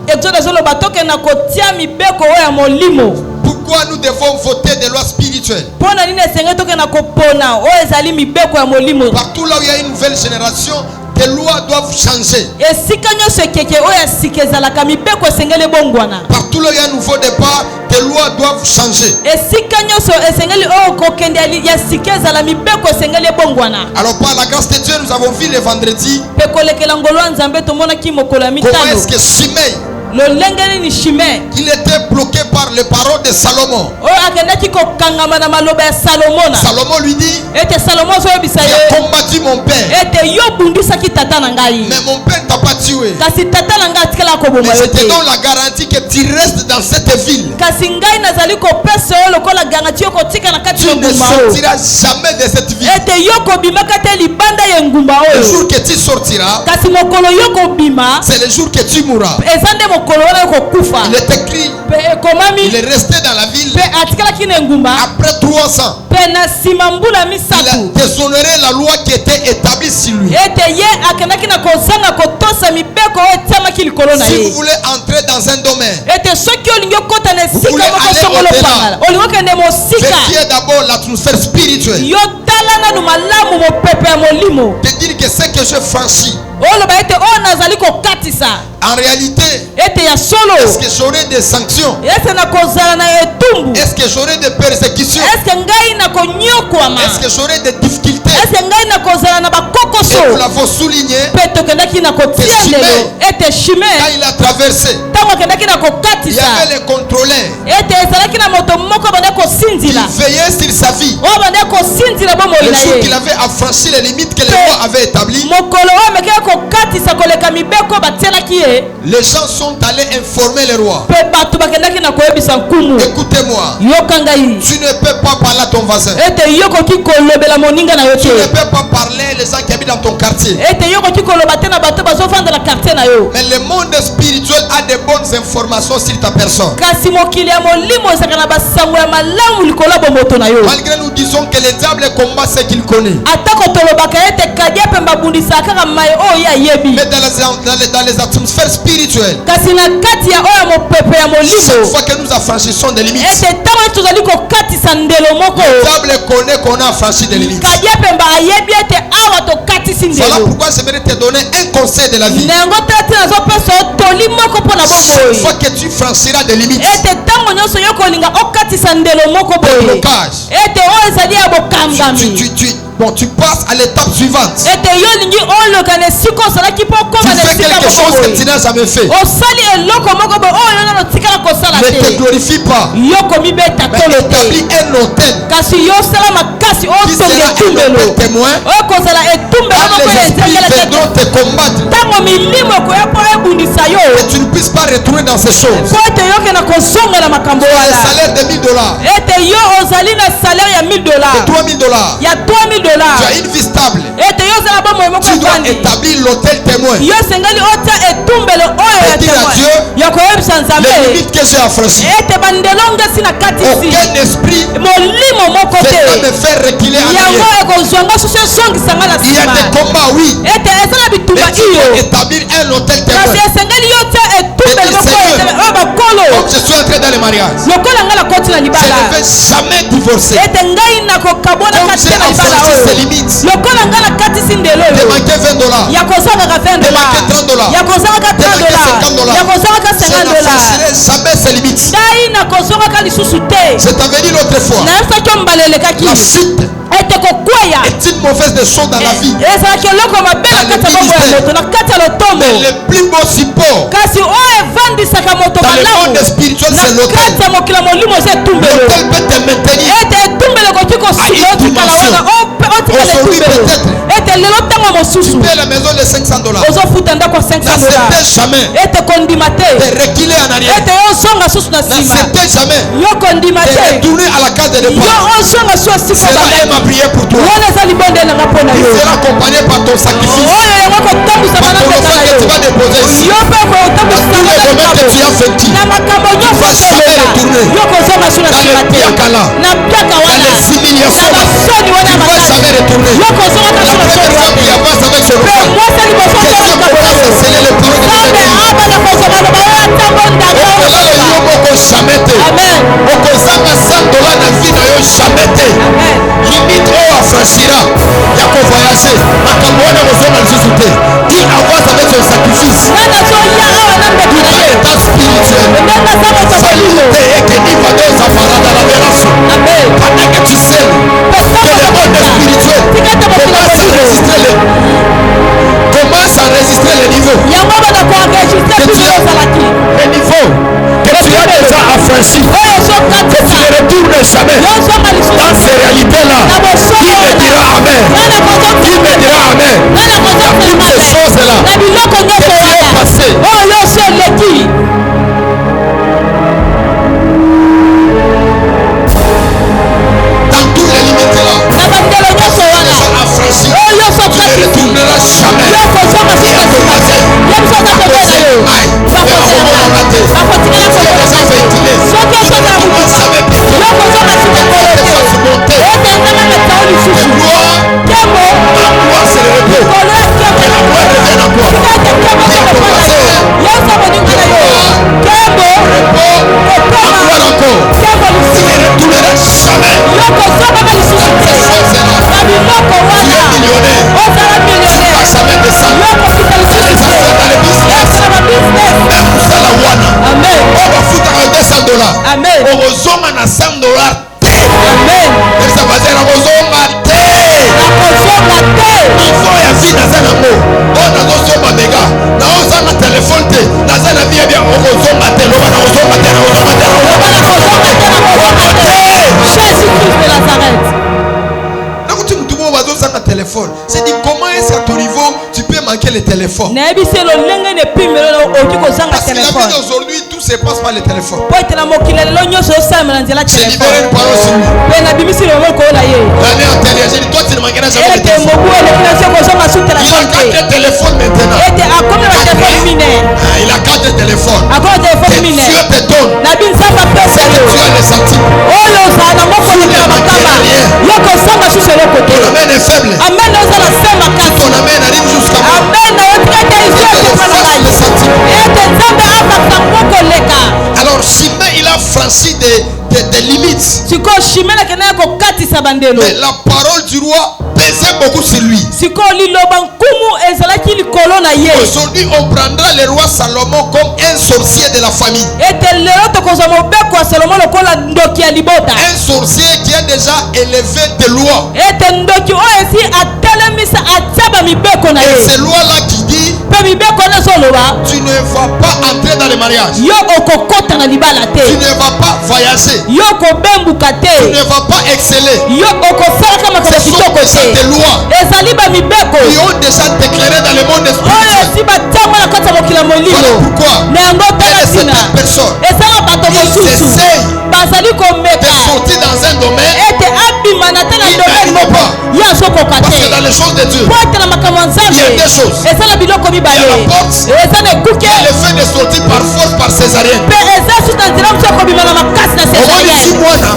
exode ezoloba tokenda kotia mibeko oyo ya molimo Pourquoi nous devons voter des lois spirituelles? mpo na nini esengeli tokenda kopona oyo ezali mibeko ya molimo Partout là où il y a une nouvelle génération, des lois doivent changer. esika nyonso ekeke oyo ya sika ezalaka mibeko esengeli ebongwana Partout là où il y a un nouveau départ, des lois doivent changer. esika nyonso esengeli oyo kokende ya sika ezala mibeko esengeli ebongwana Alors par la grâce de Dieu, nous avons vu le vendredi mpe kolekela ngolo ya nzambe tomonaki mokolo ya comment mitano est-ce que Shimei, lolenge nini shime il était bloqué par les paroles de Salomon. oyo akendaki kokangama na maloba ya salomona Salomon lui dit, ete salomo azoyebisa tu ye as combattu mon père, ete yo obundisaki tata na ngai mais mon père ne t'a pas tué. kasi tata na ngai atikala koboma Mais yo je te te donne la garantie que tu restes dans cette ville. kasi ngai nazali kopesa yo lokola garanti yo kotika na kati Tu ya ne ngumba oyo sortiras jamais de cette ville. ete yo kobimaka te libanda ya ngumba Le oyo jour que tu sortiras, kasi mokolo yo kobima c'est le jour que tu mourras. eza nde mokolo wana yo kokufa Il est écrit, mpe ekomami il est resté dans la ville mpe atikalaki na engumba après 3 ans. mpe na nsima mbula Il a misato déshonoré la loi qui était établie sur lui. ete ye akendaki na kozanga kotosa mibeko oyo etiamaki likolo na Si vous ye voulez entrer dans un domaine, ete soki olingi okota na esika voulez moko aller songolo au-delà. pangala olingi okende mosika vérifiez d'abord l'atmosphère spirituelle. yo tala nanu malamu mopepe ya molimo De dire que ce que je franchis, oloba ete oyo nazali kokatisa en réalité, ete ya solo est-ce que j'aurai des sanctions? ese na kozala na etumbu Est-ce que j'aurai des persécutions? eske ngai na konyokwama Est-ce que j'aurai des difficultés? eske ngai na kozala na Et nous bakokoso l'avons souligné mpe tokendaki na kotia Shimei. ndelo ete shime quand il a traversé. ntango akendaki na Il y kokatisa avait les contrôleurs. ete ezalaki na moto moko bande Il kosinzila veillait sur sa vie. oyo bande kosinzila bomoi Le na jour qu'il ye avait affranchi les limites que les Pe- lois avaient établies, mokolo oyo amekaki kokatisa koleka mibeko batielaki ye les gens sont allés informer les rois. mpe bato bakendaki na koyebisa nkumu Écoutez-moi, yoka ngai tu ne peux pas parler à ton voisin. ete yo koki kolobela moninga na yo Tu ne te peux pas parler les gens qui habitent dans ton quartier. ete yo koki koloba te na bato bazofanda na quartier na yo Mais le monde spirituel a de bonnes informations sur ta personne. kasi mokili ya molimo ezalaka na basango ya malamu likolo ya bomoto na yo Malgré nous disons que le diable combat ce qu'il connaît. atako tolobaka ete kadia mpe babundisaka kaka mai oyo ye ayebi Mais dans les atmosphères spirituelles, kasi na kati ya oyo ya mopepe ya chaque molimo fois que nous affranchissons des limites, ete ntango ete tozali kokatisa ndelo moko le diable connaît qu'on a affranchi des limites. kadia mpe ayebi ete awa tokatisi Voilà ndelo pourquoi j'aimerais te donner un conseil de la vie. na yango tala te nazopesa yo toli moko mpo na Chaque bomoi fois que tu franchiras des limites, ete ntango nyonso yo kolinga okatisa ndelo moko des boye blocages, ete oyo ezali ya bokangami tu passes à l'étape suivante. ete yo olingi oloka na esika osalaki mpo Tu okoma na fais esika quelque moko chose que boye tu n'as jamais fait. osali eloko moko boye oyo yo nano otikala kosala Ne te te glorifie pas. yo komibeta Mais tolo établis te un hôtel kasi yo osala makasi qui sera otonga un etumbelo hôtel témoin. oyo kozala etumbelo Quand moko les esprits ezengelaka viendront te combattre, ntango milimo ekoya mpo ebundisa yo et tu ne puisses pas retourner dans ces choses. mpo ete yokenda kozongela makambo Un wana salaire de $1000, ete yo ozali na salaire ya $1000 de $3000, ya $3000 tu as une vie stable. ete yo ozala bomoi moko Tu dois evandi établir l'hôtel témoin. yo esengeli otia etumbelo oyo ya Et dire à témoin Dieu, ya koyebisa nzambe les limites que j'ai affranchies, ete bandelo ngesi na kati si aucun esprit molimo moko ne va me te faire reculer en yango arrière. ekozwanga susu ezongisanga na Il y a nsima des combats, oui, ete eza na bitumba mais tu dois iyo établir un hôtel kasi témoin. esengeli yo tia etumbelo moko oyo bakolo Comme je suis entré dans les mariages, lokola ngai nakoti na je libala ne vais jamais divorcer. ete ngai nakokabona Comme kati j'ai te na libala affranchi ces oyo limites, lokola ngai nakatisi ndelo de oyo manquer $20, ya kozangaka $20 Demanquer $30, ya kozangaka $30 ya kozangaka je $50 n'affranchirai jamais ces limites. ngai nakozongaka lisusu te Je t'avais dit l'autre fois, nayebisaki yo mbala elekaki la chute ete kokweya est une mauvaise des choses dans la vie. ezalaki eloko mabe na kati ya bongo ya moto na kati ya lotombo Mais le plus beau support kasi oyo evandisaka moto dans le malamu monde spirituel, na c'est l'autel. kati ya mokili ya molimo eza etumbelo L'autel peut te maintenir. ete etumbelo ekoki À une kosuka otikala dimension. wana otikala Aujourd'hui, etumbelo peut-être. ete lelo ntango Tu mosusu payes la maison de $500. ozofuta ndako ya $500 N'acceptez jamais ete kondima te de reculer en arrière. ete ozonga susu na nsima N'acceptez jamais yo kondima de te retourner à la case de yo départ. ozonga su esika Cela est ma prière pour toi. wana eza libonde nanga mpo na Il yo sera accompagné par ton sacrifice. oyo yango kotambusa Par bana ton peka offrande na que tu yo vas déposer ici. yo mpe kotambusa Dans tous les domaines que tu as fait. na makambo nyonso vas jamais okoyoka retourner. yo kozonga su na Dans nsima le te piakala. na piaka Dans wana les humiliations. na basoni wana Tu vas jamais retourner. yo kozonga La ta su na première soni fois qu'il wana avance avec son mpe enfant, mwasi liboso que Dieu ozolaka commence à sceller les paroles de nzambe Dieu. abana kozonga loba oyo ntango ndanga Okolala yo moko jamais te. amen okozanga $100 na vie na yo jamais te. amen Limite oyo afranchira ya kovoyage makambo wana kozonga lisusu te. Il avance avec son sacrifice. nana zoya awa na mbeki na Dans ye l'état spirituel. ndenge aza motokolilo Te ekeni vadoza parada la bération. amen Pendant que tu sais que le monde spirituel commence à enregistrer les niveaux. yango bana koenregistre bino ozalaki Les niveaux que tu as déjà affranchis. oyo Que tu ozokatisa ne retournes jamais yo ozonga dans lisusu ces réalités-là. na bosolo Qui me dira Amen? nana Qui me dira Amen? nana Toutes ces choses-là na biloko que nyonso tu as wana passées. oyo yo osi eleki Dans tous les limites-là. na bandelo nyonso wana Affranchis. oyo yo Tu ne osokatisi retourneras jamais. yo kozonga Et à suka commencer. yo biso oza pembeni na yo bakotelanga bakotikala koleka soki ozozala motuka yo kozonga suka kolo te ete nzambe metao lisusu kemo kolo ya kemo ete kemo ekopona yo yo oza moninga na yo kemo kokoma kemo lisusu yo kozongaka lisusu te na biloko wana ozala millionnaire yo kokita lisusu te osala babusiness amen amen okozonga na $100 te. amen Eza bazali nakozonga te. nakozonga te Niveau ya vie naza nango oyo nazosomba mega naozanga telefone te naza na vie bien okozonga te loba nakozonga te nakozonga te nakozonga te Jésus-Christ de Nazareth. nakuti mutu moko bazozanga telefone. C'est dit comment est-ce qu'à ton niveau tu peux manquer le téléphone? nayebi se lolenge nepimelo okoki kozanga Parce que la vie telefone d'aujourd'hui tout se passe par le téléphone. po ete na mokili lelo nyonso osalemela nzela J'ai libéré telefone une parole sur lui. mpe nabimisi loboko oyo na ye L'année antérieure, j'ai dit toi tu ne manqueras jamais le ete téléphone. mobu eleki na se kozonga su Il a telefone te 4 téléphones maintenant. ete akomi na batelefone mine Il a 4 téléphones. akomi na telefone Que mine Dieu te donne. nabi nzambe apesa Que yo tu as les sentiments. oyo ozala na moko lekela makamba yo kozonga susu eloko te Ton amen est faible. amen ozala se makasi Ton amen arrive jusqu'à moi. amen nayotika ete izo ekoma na ngai ete nzambe apakisa moko leka Alors Chimé il a franchi des limites. sikoyo shimele akendaki kokatisa bandelo Mais la parole du roi pesait beaucoup sur lui. sikoyo liloba nkumu ezalaki likolo na ye Aujourd'hui on prendra le roi Salomon comme un sorcier de la famille. ete lelo tokozwa mobeko ya salomo lokola ndoki ya libota Un sorcier qui a déjà élevé des lois. ete ndoki oyo esi atelemisa atia bamibeko na Et ye ces lois-là qui dit mpe mibeko wana ezoloba tu ne vas pas entrer dans le mariage. yo okokota na libala Tu te ne vas pas voyager. yo kobembuka Tu te ne vas pas exceller. yo okosalaka makambo Ce sont kitoko déjà te des lois ezali bamibeko qui ont déjà déclaré dans le monde oyo spirituel. esi batiama na kati ya mokili ya Voilà molilo pourquoi na yango tala elle est ntina cette personne. ezala bato Ils mosusu essayent bazali de komeka sortir dans un domaine ete abima na te na Il domaine n'arrive moko pas. ye azokoka parce que te dans les choses de Dieu, po ete na makambo ya il y a nzambe deux choses. ezala biloko Il y a mibale la porte eza na ekuke et le fait de sortir par force par césarienne. mpe eza susu na nzela mosu akobima na makasi na omoni si césarienne mwana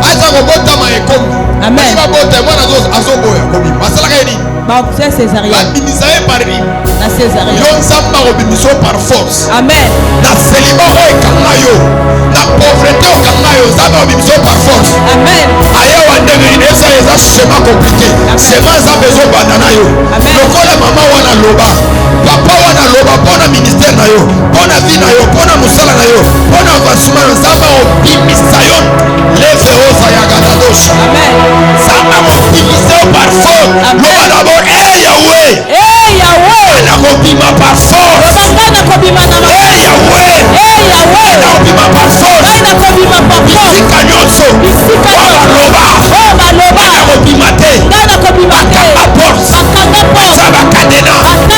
aza kobotama ekomi Amen. bota mwana azoboya kobima basalaka ye nini? bakotia césarienne babimisa ye par nini? na césarienne yo nzambe akobimisa yo par force amen na selima oyo ekanga yo na pauvreté okanga yo nzambe akobimisa yo par force amen ayewa ndenge nini eza shema komplike shema nzambe ezobanda na yo Amen. lokola mama wana loba papa wana loba mpona ministère na yo mpona vi na yo mpona mosala na yo mpona avancement na nzambe akobimisa yo leve oza yagana dosha amen nzambe akobimisa yo par force Amen. loba nabo yawe yawe nakobima par force loba ngai nakobima na yawe yawe nakobima par force ngai nakobima papa bisika nyonso bisika oyo baloba oyo baloba nakobima te ngai nakobima te bakanga porte bakanga po baza bakadena ata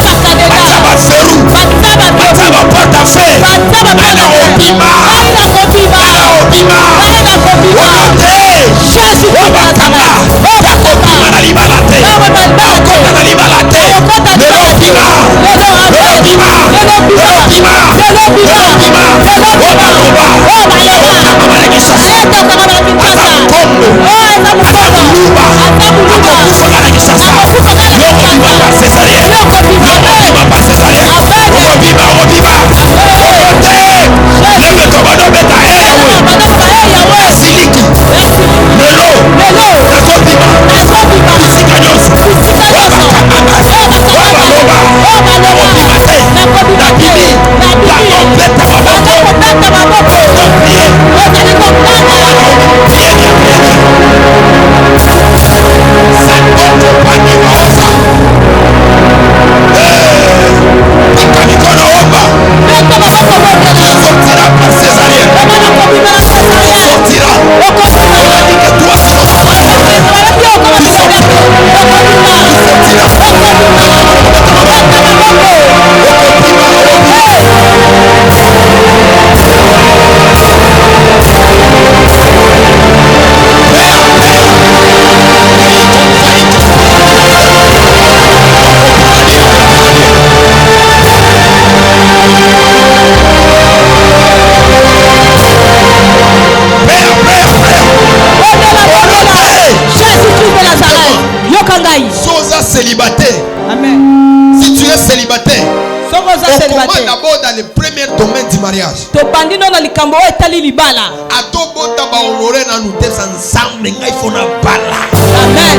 dans le premier domaine du mariage. tobandino na likambo oyo etali libala. Atobota ba honorer na nous deux ensemble ngai fona bala. Amen.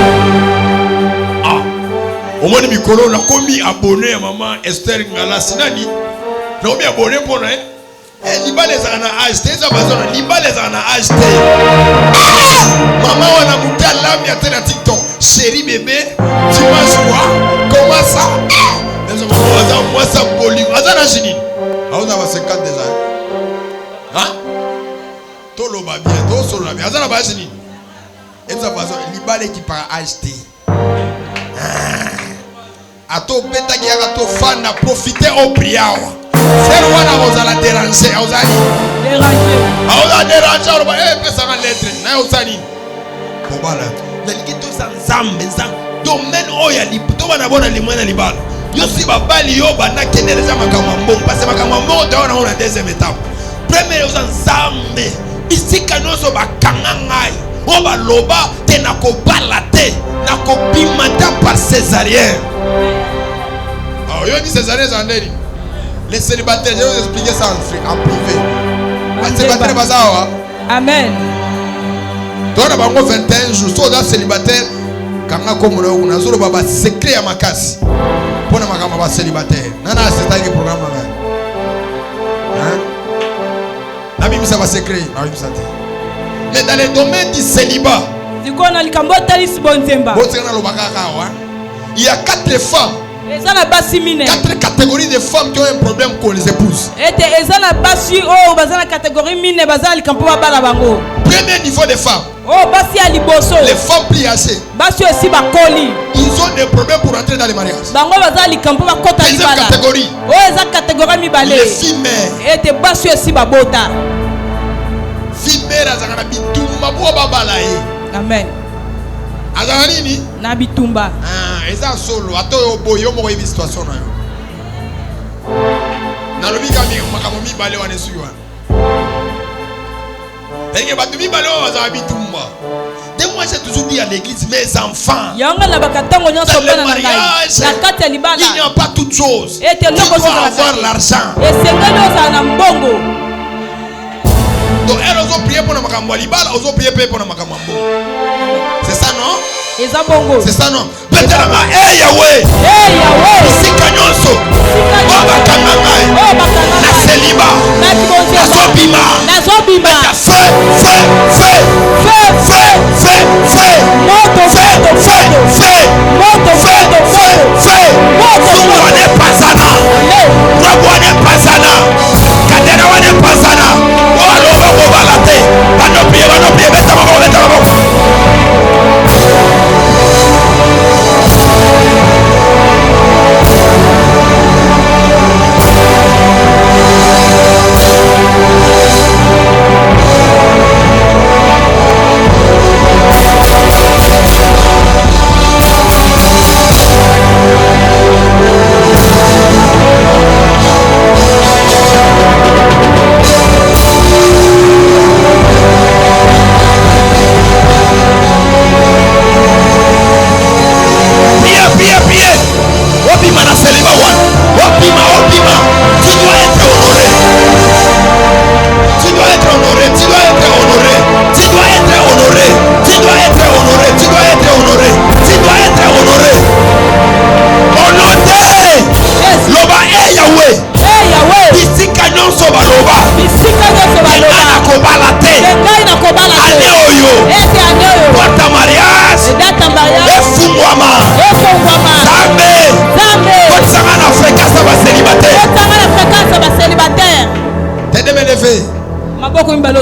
Au moins mikolo na komi abonné à maman Esther Ngala sinani. Na komi abonné pour na libala za na acheté ça bazona libala za na acheté. Maman wana mutala mi atena TikTok. Chérie bébé, tu manges quoi? Comment ça? Moi ça poli. Azana jini. On a 50 déjà. Hein? Tout le va bien, tout solo bien. Azana ba jini. Et ça façon libala qui para acheter. Ato beta qui a to fan na profiter au priao. C'est wana ozala déranger, ozali. Déranger. Ozala déranger, on va pesa na lettre. Na ozali. Kobala. Na likito za nzambe za domaine oya libuto bana bona limwana libala. Yo si babali yo bana keneleza makamambo parce que makamambo on a deuxième étape. Premier ozan nzambe. Bisika noso bakanga ngai. O ba loba te na kobala te na kobimata par césarien. Ah yo ni césarien zandeli. Les célibataires, je vais vous expliquer ça en privé. Les célibataires bazawa. Amen. Toi na bango 21 jours so da célibataire kanga ko mona una zolo baba secret ya makasi. Pona makama ba célibataire. Nana c'est un programme là. Hein? Na bibi ça va secret, na bibi ça. Mais dans le domaine du célibat, il y a 4 femmes, 4 catégories de femmes qui ont un problème qu'on les épouse. Premier niveau de femmes, les femmes pliagées, ils ont des problèmes pour entrer dans les mariages. Deuxième catégorie, les filles mères. Amen. Na bitumba. Eza solo ato boyo mo yebi situation na yo. Na lobi kami makamo mi bale wana suwa. Enge batu mi bale wa bitumba. De moi j'ai toujours dit à l'église mes enfants. Yanga la bakatango nyonso bana na ngai. Na kati ya libala. Il n'y a pas toute chose. Et tu dois avoir l'argent. Et c'est que na mbongo. Donc elles ont prié pour makambo libala, elles ont prié pour makambo. C'est ça non? C'est ça non? Peut-être hey Yahweh. Hey Yahweh. Sika nyonso. Baba kanangai. Na celiba. Na zobima. Na zobima. Feu, feu, feu. Feu, feu, feu, feu. Moto, feu, feu, feu. Moto, feu, feu, feu. Moto, wane pasana. Robo wane pasana. Kadera wane pasana. Waloba kobalate. Bano prier, beta mako, beta mako.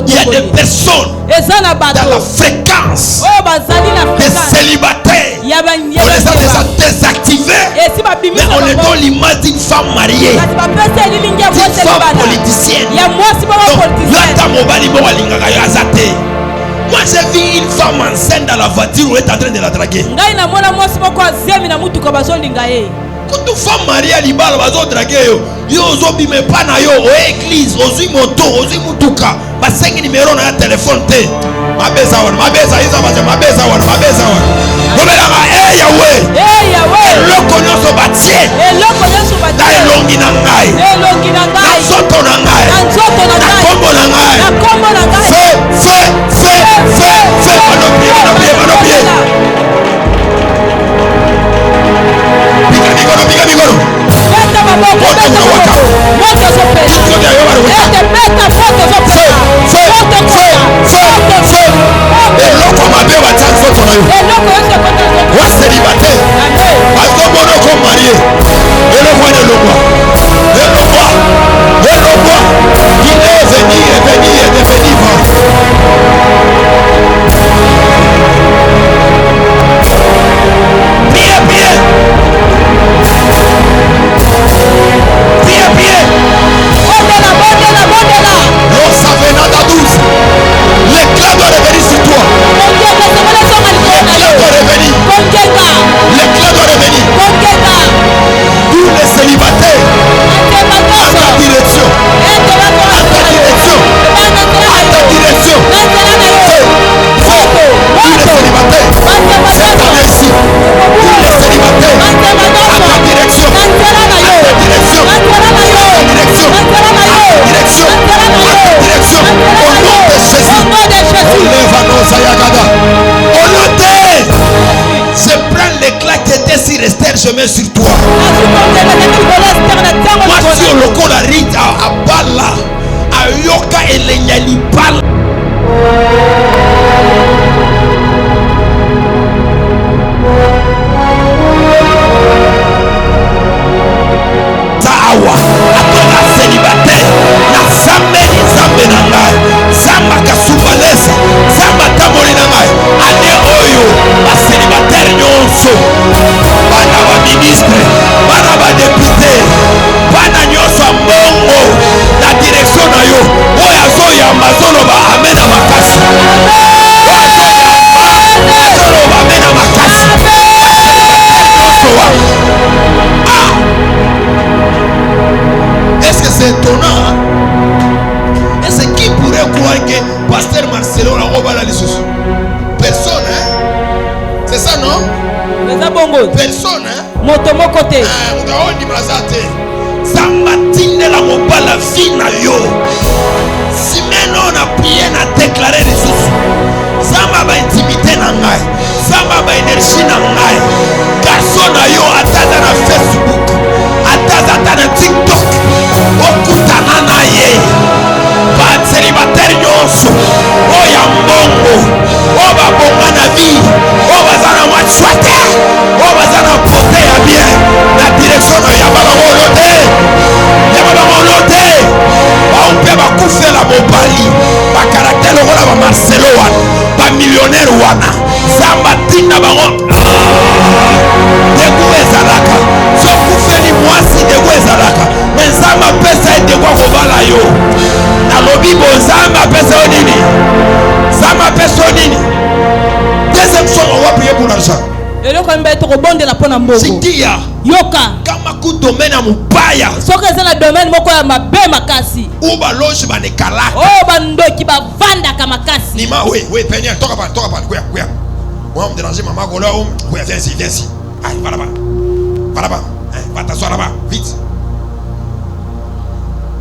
Il y a des personnes dans la fréquence des célibataires. On les a déjà désactivés. Mais on les donne l'image d'une femme mariée, d'une femme politicienne. Moi j'ai vu une femme enceinte dans la voiture où elle est en train de la draguer. Quand une femme mariée à l'ibal va draguer yo zobi me pas na yo au église aux moto aux mutuka ba 5 numéro na téléphone te mabeza isa ba mabeza gomela ma Yahweh le connaissance batie na elongi na ngai nzoto na ngai. kombo na ngai. Na kombo na ngai. Fais. Manopie. Piga mikolo. Beta maboko. Moto zopela. Ete beta foto zopela. Eloko mabe watia nzoto na yo. Eloko ese kota nzoto. Wa célibataire. Amen. Bazomona ko marié. Eloko. Il est venu et devenu vent. Priez. Bondela. L'eau s'avenant à 12. L'éclat doit revenir sur toi. L'éclat doit revenir. Tous les célibataires à ta direction. Je prends l'éclat qui était sur Esther, je mets sur toi. Moi, sur le corps à Bala, à Yoka et les Nyalipal. Tawa, à célibataire, na Zambe Nangai, Zamba Kasubalesa, Zamba Tamori Nangai, Ane Oyo, ma célibataire nyonso, bana ba ministre, bana ba député, bana nyonso mbongo, la direction na yo, oya zoya mazolo ba amena makasi. Mazolo ba amena makasi. Est-ce que c'est étonnant? Est-ce qui pourrait croire que Pasteur Marcelo la robala les sous? Personne, hein? C'est ça, non? Personne, hein? Motomo côté. Ngaoni mazate. Sambatine la mobala fina yo. Si maintenant on a prié na déclarer les sous. Samba ba intimité na ngai. Samba ba énergie na ngai. Garçon na yo atanda na Facebook. Atanda na TikTok. Okutana na ye. Ba célibataire nyonso. Oya mbongo. Oba bonga na vie. Oba zana mwachwate. Oba zana pote ya bien. La direction na yababa molote. Yababa molote. Ba umpe ba kufela mobali. Ba caractère lokola ba Marcelo wana. Ba millionnaire wana. Zamba tina bango. Degu ezalaka. So kufeli mwasi degu ezalaka. Menzamba pesa ete kwa kobala yo. Nalobi bozamba pesa onini. Zamba pesa onini. Deuxième chose on va prier pour l'argent. Eloko mbeto ko bondela pona mbongo. Sikia. Yoka. Kama ku domaine ya mubaya. Soka ezana domaine moko ya mabe makasi. Uba loge ba nekalaka. Oh bandoki ba vanda kama makasi. Nima oui Peigneur, toka pa. Kuya. Moi on me déranger maman gola kuya viens ici. Allez, va là-bas. Va t'asseoir là-bas, vite.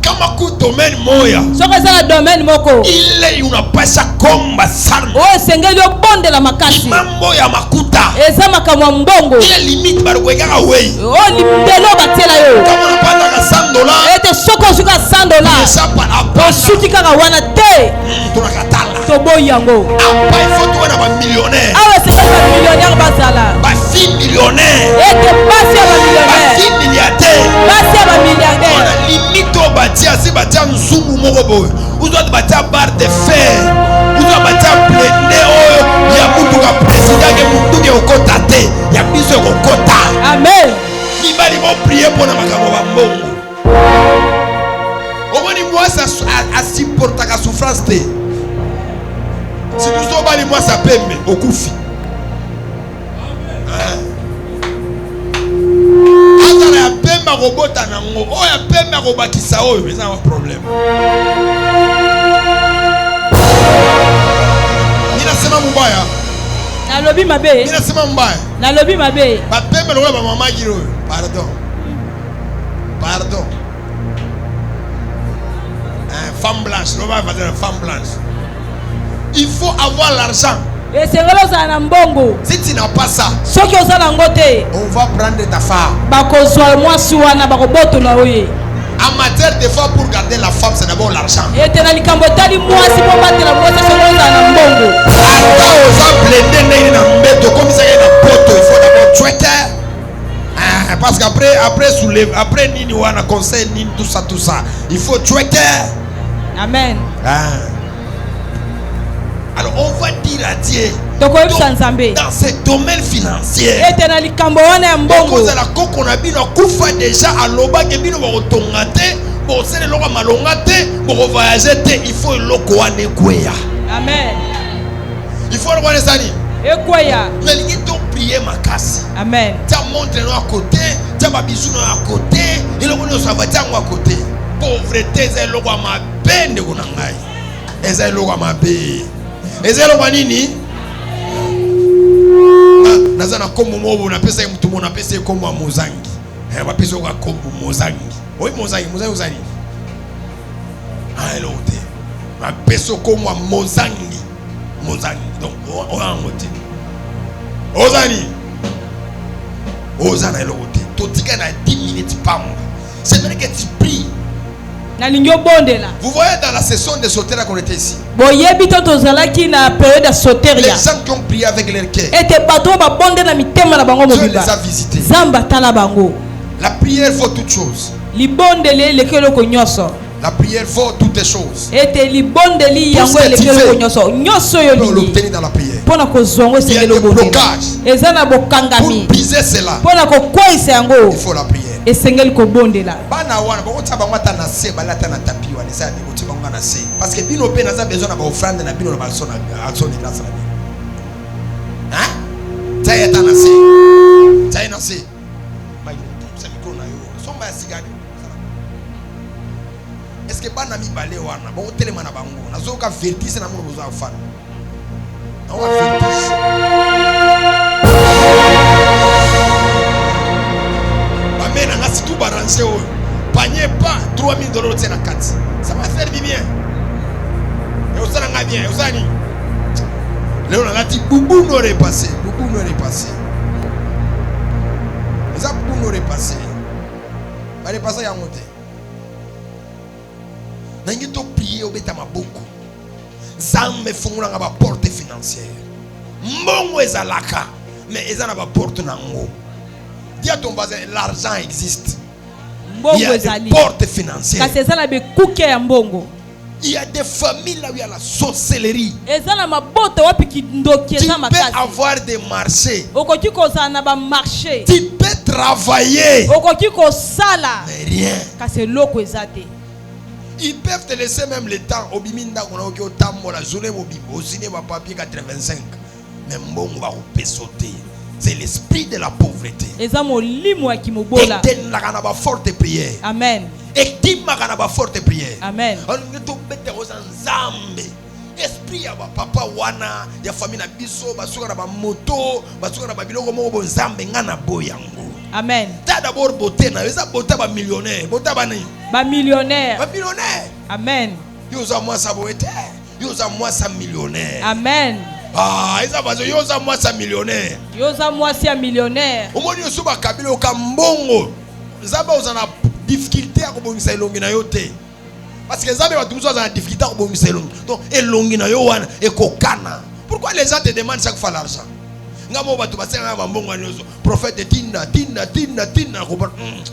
Kama ku domaine moya. Soka ezana domaine moko. Ile unapasha komba sana. Oh sengeli obondela makasi. Mambo ya makuta. Eza makamwa mbongo. Ile limite barukweka wei. Oh limdelo batela yo. Kama unapata ka $100. Ete soko suka $100. Ça pas la Osuki kaka wana te. tunakatala. Toboyi yango. Apa il faut tuwe na ba millionnaire. Awa sengeli ba millionnaire bazala. Ba fille millionnaire. Ete basi ya ba Ba millionnaire. fille milliardaire. Basi ya ba milliardaire. On a limite au batia si batia nzungu moko boy. Vous doit batia barre de fer. Vous doit batia blende oyo ya mutuka président ke mutuka okotate. Ya biso okota. Amen. Ni bali mo prier pour na makambo ba mbongo. Omoni moi ça supporta ka souffrance te. Si nous sommes bali moi ça pembe okufi. Azala ya pembe robota nango. O ya pembe robakisa oyo, mais ça un problème. Nina sema mbaya. Nalobi mabe. Nina sema mbaya. Nalobi mabe. Ba pembe lokola ba mama giro. Pardon. femme blanche. On va faire une femme blanche. Il faut avoir l'argent. Si tu n'as pas ça, on va prendre ta femme. En matière de femmes, pour garder la femme, c'est d'abord l'argent. Parce qu'après soulève, après Nini Wana conseil Nini tout ça, il faut tracker. Amen. Alors on va dire à Dieu dans ce domaine financier. Parce que la coco na bino kufa déjà à loba ke bino ba tongate, bo sele loba malongate, bo voyager te, il faut loko wane kweya. Amen. Il faut le voir sani. Ekweya. Mais il faut prier ma casse. Amen. Tu montre nous à côté, tu as bisou à côté, et le monde ça va dire à côté. Pauvreté c'est logo ma peine de kunangai. Eza logo ma be. Eza logo nini? Nazana kombo mobo na pesa mtu mona pesa kombo mozangi. Ba pesa ko kombo mozangi. Oi mozangi uzani. Elote. Ba pesa kombo mozangi. Donc on a un motif. Ozani. Ozana elote. Totika na 10 minutes pam. C'est vrai que tu pries. Vous voyez dans la session de Soteria qu'on était ici. Les gens qui ont prié avec leur cœur, Dieu les a visités. La prière vaut toutes choses. La prière vaut toutes les choses. Tout ce que tu fais, pour l'obtenir dans la prière. Il y a des blocages. Pour briser cela, il faut la prière. Parce que bino pe naza besoin na ba offrande na bino na action de grâce na bino. Hein? Taya na se. Taya na se. Ba yo ça micro na yo. Somba ya sigari. Est-ce que bana mi balé wana ba hotelema na bango. Nazo ka vertice na mo besoin offrande. Na wa vertice. Amen, on a tout balancé. Panier pas 3000 $, c'est la 4. Ça va faire du bien. Et on s'en a bien. Là, on a dit Boubou n'aurait passé. Boubou n'aurait passé. Les gens Boubou n'aurait passé. Il est passé à monter. Nous avons prié au Bétama beaucoup. Ça me fait une porte financière. Mon ezalaka. Mais ils ont une porte nango. Dis à ton voisin, l'argent existe. Il y a des portes financières. Il y a des familles là où il y a la sorcellerie. Tu peux avoir des marchés. Tu peux travailler. Mais rien. Ils peuvent te laisser même le temps. Mais bon, on va sauter. C'est l'esprit de la pauvreté. Et forte prière. Amen. Et qui m'a forte prière. Amen. Esprit ya papa wana ya famille na biso basuka na ba moto basuka na ba biloko moko nzambe ngana boyango. Amen. Ta d'abord beauté na eza beauté ba millionnaire. Beauté ba nani? Ba millionnaire. Ba millionnaire. Amen. Yo za moi sa beauté. Yo za moi sa millionnaire. Amen. Eza bazo yo za moi sa millionnaire. Yo za moi sa millionnaire. Omoni yo suba kabilo ka mbongo. Nzamba uzana difficulté à kobongisa elongi na yo te. Parce que Nzambe va toujours avoir des difficultés à kobongisa elongi. Donc elongi na yo wana ekokana. Pourquoi les gens te demandent chaque fois l'argent? Ngamo batu basenga ba mbongo nyoso. Prophète tina ko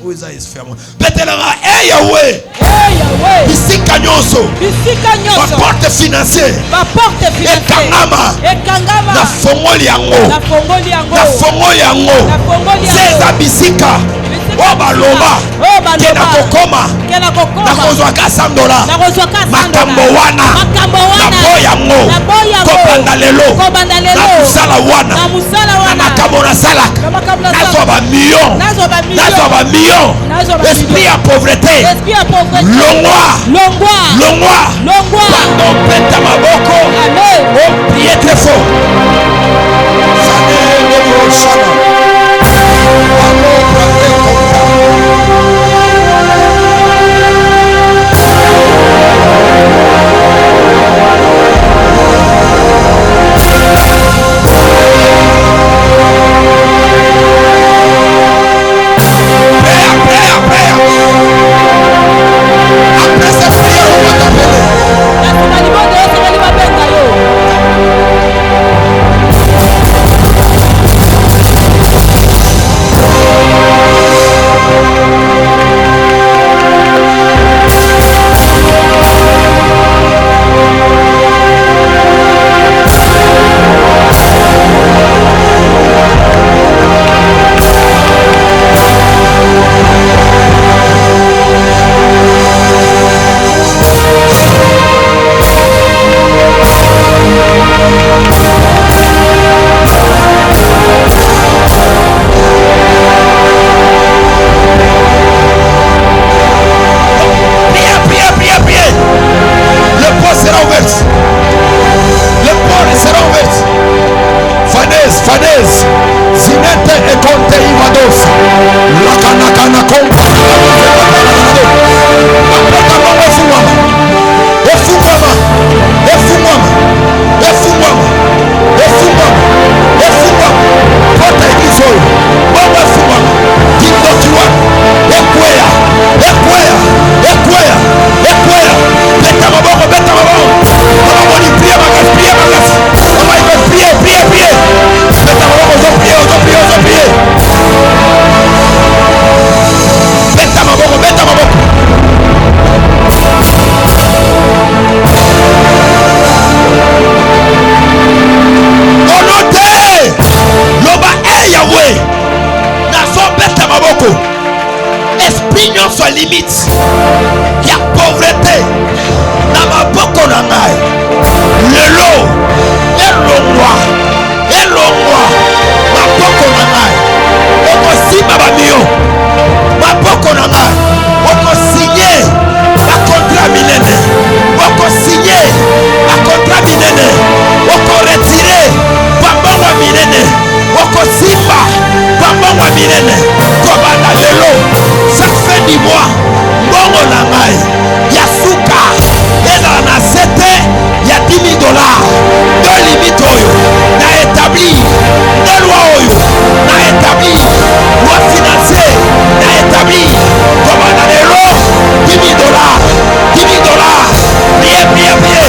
oza esfermo. Betelanga Yahweh. Yahweh. Bisika nyoso. Ba porte financière. Ekangama. Na fongoli yango. Na fongoli yango. Zeza bisika. Obaloba kena kokoma nakozwaka $100 makambo wana naboyango kobanda lelo nakusala wana na makambo nasalaka nazwa ba million esprit ya pauvreté longwa pando peta maboko on prie très fort limite ya pauvreté na maboko na ngai lelo elongwa maboko na ngai okosimba bamio maboko na ngai okosinye bakontrat minene okosinye bakontrat minene okoretire bambongwa minene okosimba bambongwa minene kobanda lelo chaque fin du mois mbongo na ngai ya suka ezala na sete ya $10,000 de limite oyo na établi de loi oyo na établi loi financier na établi kobanda lelo $10,000 bien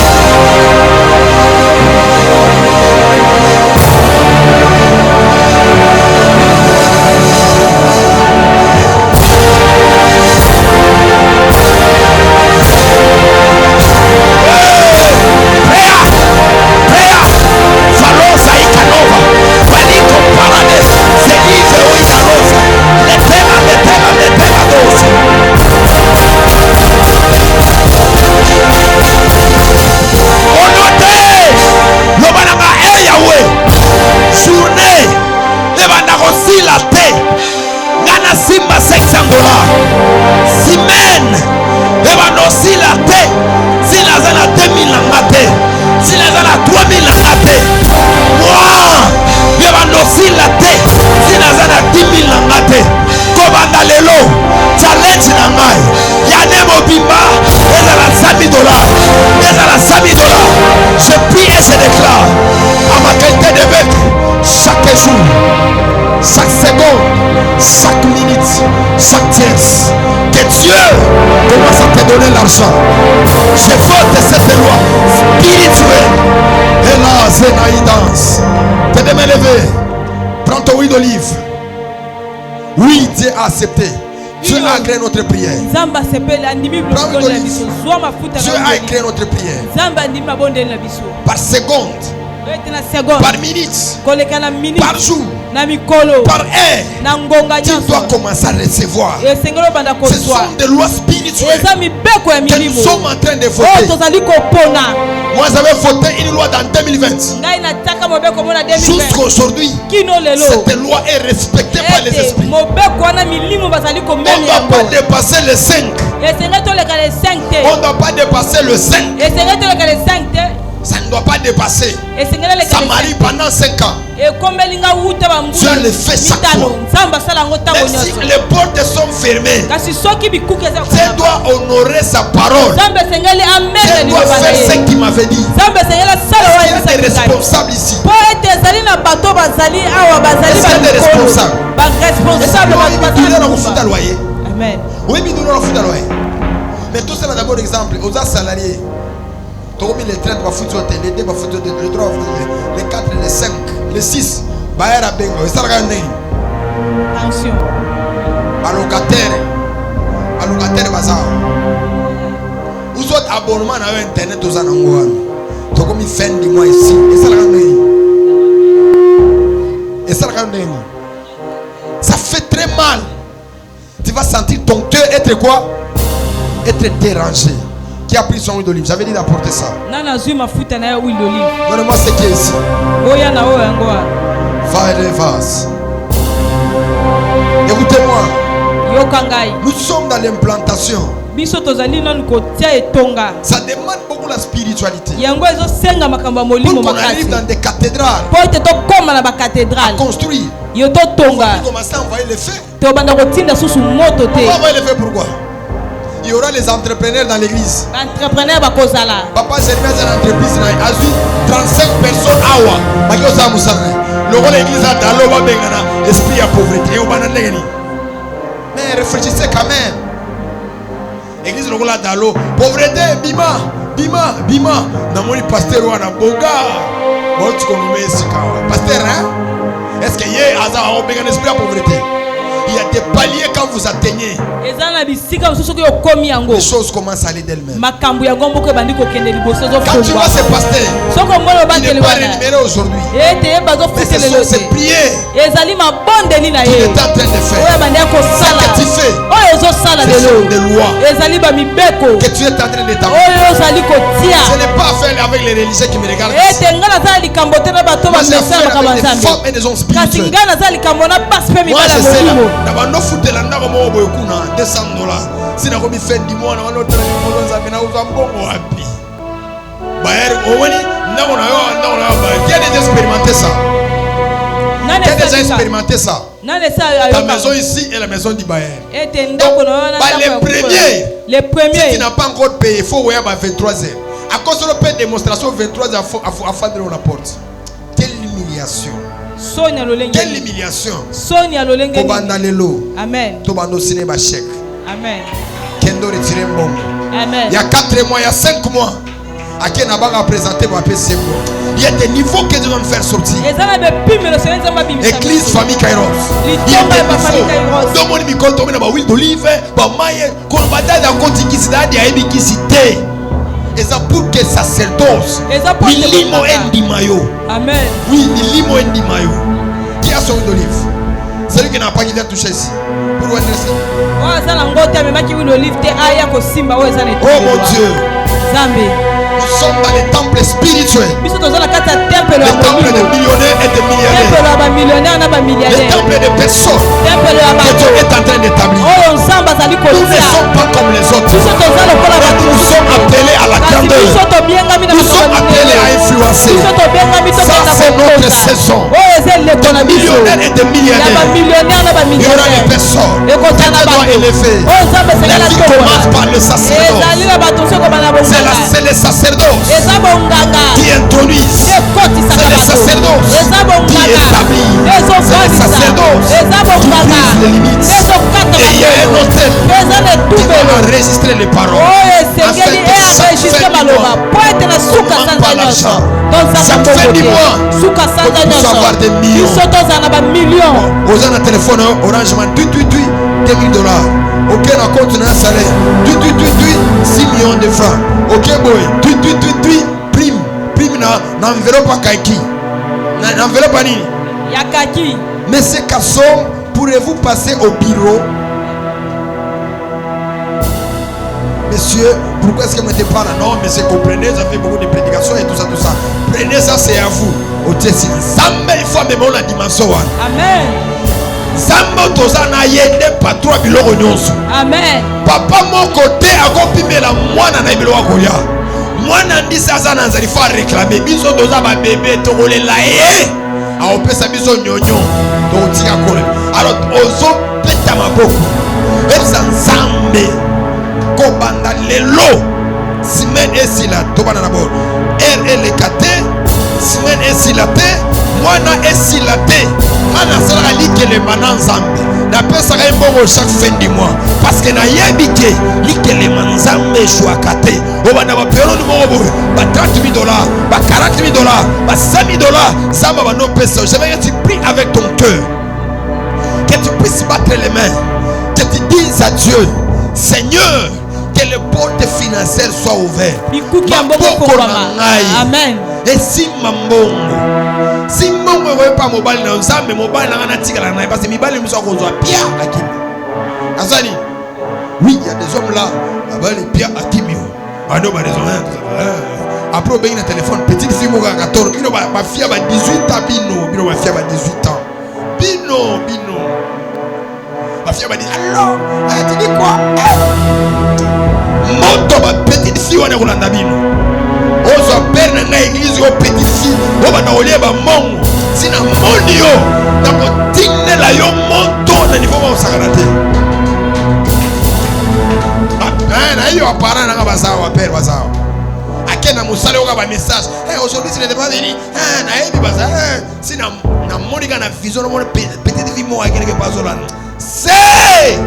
je prie et je déclare à ma qualité d'évêque chaque jour, chaque seconde, chaque minute, chaque tierce, que Dieu commence à te donner l'argent. Je vote cette loi spirituelle. Et là, Zénaïdance, tes deux mains levées, prends ton huile d'olive. Oui, Dieu a accepté. Dieu a agréé notre prière. Dieu a agréé notre prière. Par seconde, par minute, par jour, par heure, tu dois commencer à recevoir. Ce sont des lois spirituelles que nous sommes en train de voter. Moi j'avais voté une loi dans 2020. Jusqu'aujourd'hui, cette loi est respectée par les esprits. On ne doit pas dépasser le 5. On ne doit pas dépasser le 5. Ça ne doit pas dépasser. Ça m'arrive pendant 5 ans. Dieu le fait chaque fois. Même si les portes sont fermées, Dieu doit honorer sa parole. Dieu doit faire ce qu'il m'avait dit. Il y a des responsables ici. Il y a des responsables. Amen. Oui, mais tout ça d'abord exemple. Aux salariés. Les 30 les 2 les 3 les 4 les 5 les 6 attention allocataire bazar vous autres abonnement à internet aux anangouan tu comme fin du mois ici et ça fait très mal. Tu vas sentir ton cœur être quoi? Être dérangé. Qui a pris son huile d'olive? J'avais dit d'apporter ça. Donnez-moi ce qui est ici. Va et les vases. Écoutez-moi. Nous sommes dans l'implantation. Ça demande beaucoup la spiritualité. Pour qu'on arrive dans des cathédrales à construire, il faut commencer à envoyer les feux. On va envoyer les feux pourquoi? Il y aura les entrepreneurs dans l'église. Papa Jérémie a une entreprise a eu 35 personnes à Oua. L'église a dans l'esprit à pauvreté. Mais réfléchissez quand même. L'église a dans l'eau. Pauvreté, bima. Namoni pasteur ou na boga. Pasteur, hein? Est-ce qu'il y a un esprit à pauvreté? Il y a des paliers quand vous atteignez. Les choses commencent à aller d'elles-mêmes. Quand tu vois ces pasteurs, il n'est pas rémunéré aujourd'hui. Mais ce sont ces prières qu'il est en train de faire. Ce que tu fais, ce sont des lois que tu es en train d'établir. Ce n'est pas à faire avec les religieux qui me regardent. Moi, j'ai affaire avec des femmes et des hommes spirituels. Moi, c'est celle-là. D'abord, foutre la nana au boyokuna, $200. Si nous avons fait 10 mois, nous avons fait 10 qui a déjà expérimenté ça? Qui a déjà expérimenté ça? La maison ici et la maison du Bayer. Donc, les premiers, si tu n'as pas encore payé, il faut voir à 23h. À cause de la démonstration, 23h, il faut faire la porte. Quelle humiliation! Quelle humiliation! Amen. Amen. Il y a 4 mois, il y a 5 mois. À qui n'a pas présenté ma PC. Il y a des niveaux que Dieu va me faire sortir. Église, famille, Kairos. Il y a des niveaux. Dans mon micro, on a huile d'olive, qu'on va dans la continue, et ça pour que sacerdoce. Limo endi mayo. Amen. Oui, limo endi mayo. Qui a son huile d'olive? Celui qui n'a pas quitté toucher ici. Pour où est-ce? Oh mon Dieu. Nous sommes dans les temples spirituels. Les temples de millionnaires et de milliardaires. Les temples de personnes que Dieu est en train d'établir. Nous ne sommes pas comme les autres. Nous sommes appelés à la grandeur. Nous sommes appelés à influencer. Ça, c'est notre saison. De millionnaires et de milliardaires. Il y aura des personnes que Dieu doit élever. La vie commence par le sacerdoce. C'est les sacerdoces qui introduisent. C'est les sacerdoces qui établissent. C'est les sacerdoces qui brisent les limites. Et il y a un autre qui va enregistrer les paroles. Afin que chaque fin du mois, on ne manque pas l'argent. Chaque fin du mois, on puisse avoir des millions. Aux gens de téléphone, Orange Man, $2 000. Ok, on compte un salaire. 6 millions de francs. Ok, boy. Prime na enveloppe kaki. Na enveloppe nini? Ya kaki. Monsieur Kassom, pourrez-vous passer au bureau? Monsieur, pourquoi est-ce que vous n'êtes pas là? Non, monsieur, comprenez, ça fait beaucoup de prédications et tout ça. Prenez ça, c'est à vous. Au Tessie, Zambé, il faut même la dimension. Amen. Zambé, tozana yende patron biloko nyonso. Amen. Papa mon côté a comprimé la moine na biloko kolia. Moine ndi sasa na nzali fa réclamer biso toza ba bébé tokolela ye. A opesa biso nyonyo. To tika kole. Alors ozo peta maboko. Eza Zambé. Kobanda lelo. Semaine esila tobana na bolo. LKT semaine esilate. Mwana esilate. Ana sala likele mananzambe. Na pesa ka mbongo chaque fin du mois parce que na yebike likele manzambe chouakate. Obana ba pelo ni mo ba $30,000, ba $40,000, ba $100,000, ça va no pesa. Je vais te prier avec ton cœur. Que tu puisses battre les mains. Que tu dises à Dieu, Seigneur, que les portes financières soient ouvertes. Amen. Et si mambongo si mbongo ne pas mobile na nzambe mobile na tika na parce que mibale muso ko zwa pia akimi azali oui il y a des hommes là là-bas les pia akimi ando ba raison après on na téléphone petite fille mo 14 bino ba fia ba 18 ans bino ba fia ba 18 ans bino ba fia ba dit alors tu dis quoi moto ba petite fille wana kolanda bino ozo père na église au petit fille o ba na olieba mongo sina mondio na ko tinela yo moto na niveau ba sagrate na yo apara na ba sawa père ba sawa akena musale o ba message aujourd'hui si ne pas venu na ebi ba sina na monika na vision mo petite fille mo akene ke pasola c'est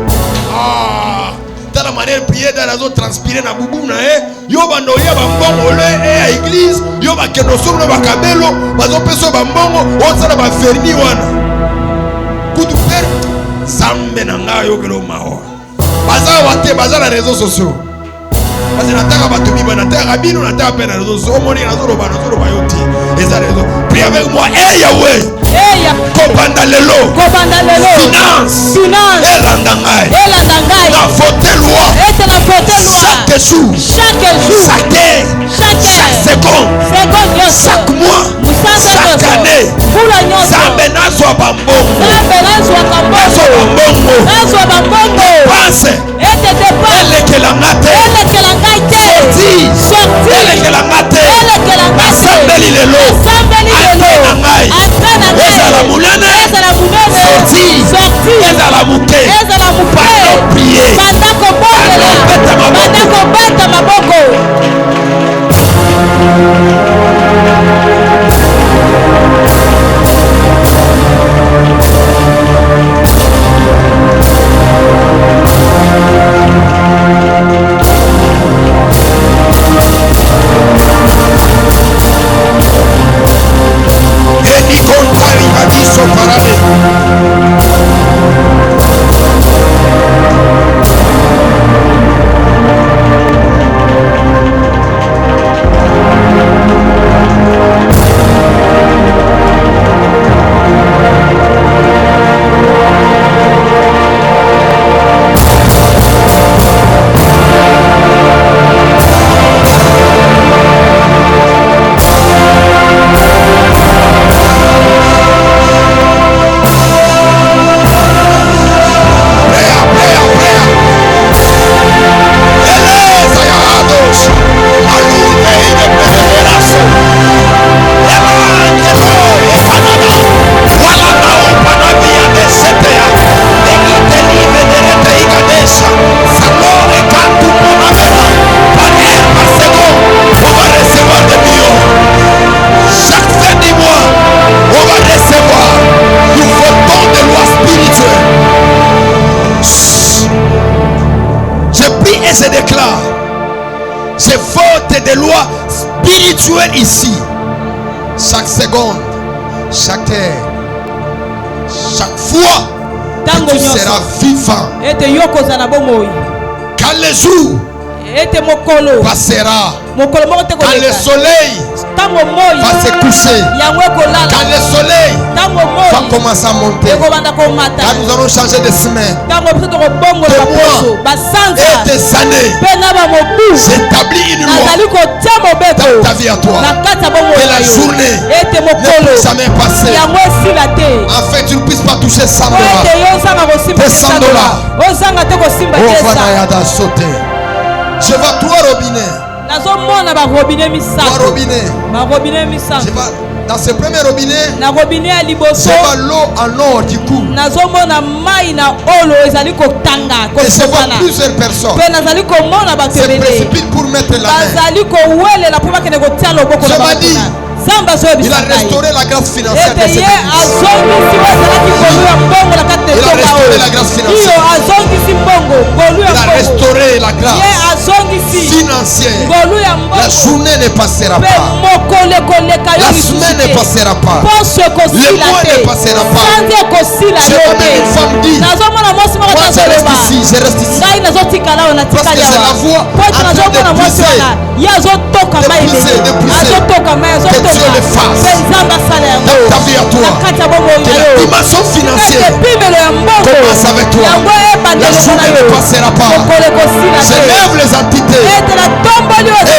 dans la manière prier dans la zone transpirer na bubu na yo bando ya bambongo le à église yo ba kendo solo na bakabelo bazo peso bambongo on sala ba ferni wana kutu père Zambe na nga yokelo mawa. Baza wate baza na réseaux sociaux. Parce que nataka batubi ba nataka bino nataka pe na réseaux sociaux. Omoni na zoro ba yoti. Eza réseaux. Prie avec moi. Eh Yahweh. Kobanda lelo. Finance. Elanda ngai. La faute loi. Chaque jour. Chaque seconde. Chaque mois. Chaque année. Zambe nazwa bambongo. Pense. Elekelanga te. Sorti. Elekelanga te. Asambeli lelo. Atena ngai. Ezala munene. Sorti. Ezala muke. Pendant prier. Pendant beta maboko. Se déclare, je vote des lois spirituelles ici. Chaque seconde, chaque heure, chaque fois que tu seras vivant, quand le jour passera, quand le soleil va se coucher, quand le soleil va commencer à monter, quand nous allons changer de semaine, de mois et des années, j'établis une loi dans ta vie à toi. Et la journée ne peut jamais passer. En fait, tu ne puisses pas toucher $100. Tes $100. Je vois 3 robinets. 3 robinets. Dans ce premier robinet, je vois l'eau en or qui coule. Et je vois plusieurs personnes se précipitent pour mettre la main. Je m'ai dit, il a restauré la grâce financière de cette église. Il a restauré la grâce financière. Il a restauré la grâce financière. La journée ne passera pas. La semaine ne passera pas. Le mois ne passera pas. Je vois même une femme dire, moi je reste ici. Parce que je la vois en train de pousser. De pousser. Que Dieu le fasse dans ta vie à toi. Que la dimension financière commence avec toi. La journée ne passera pas. Je lève les entités et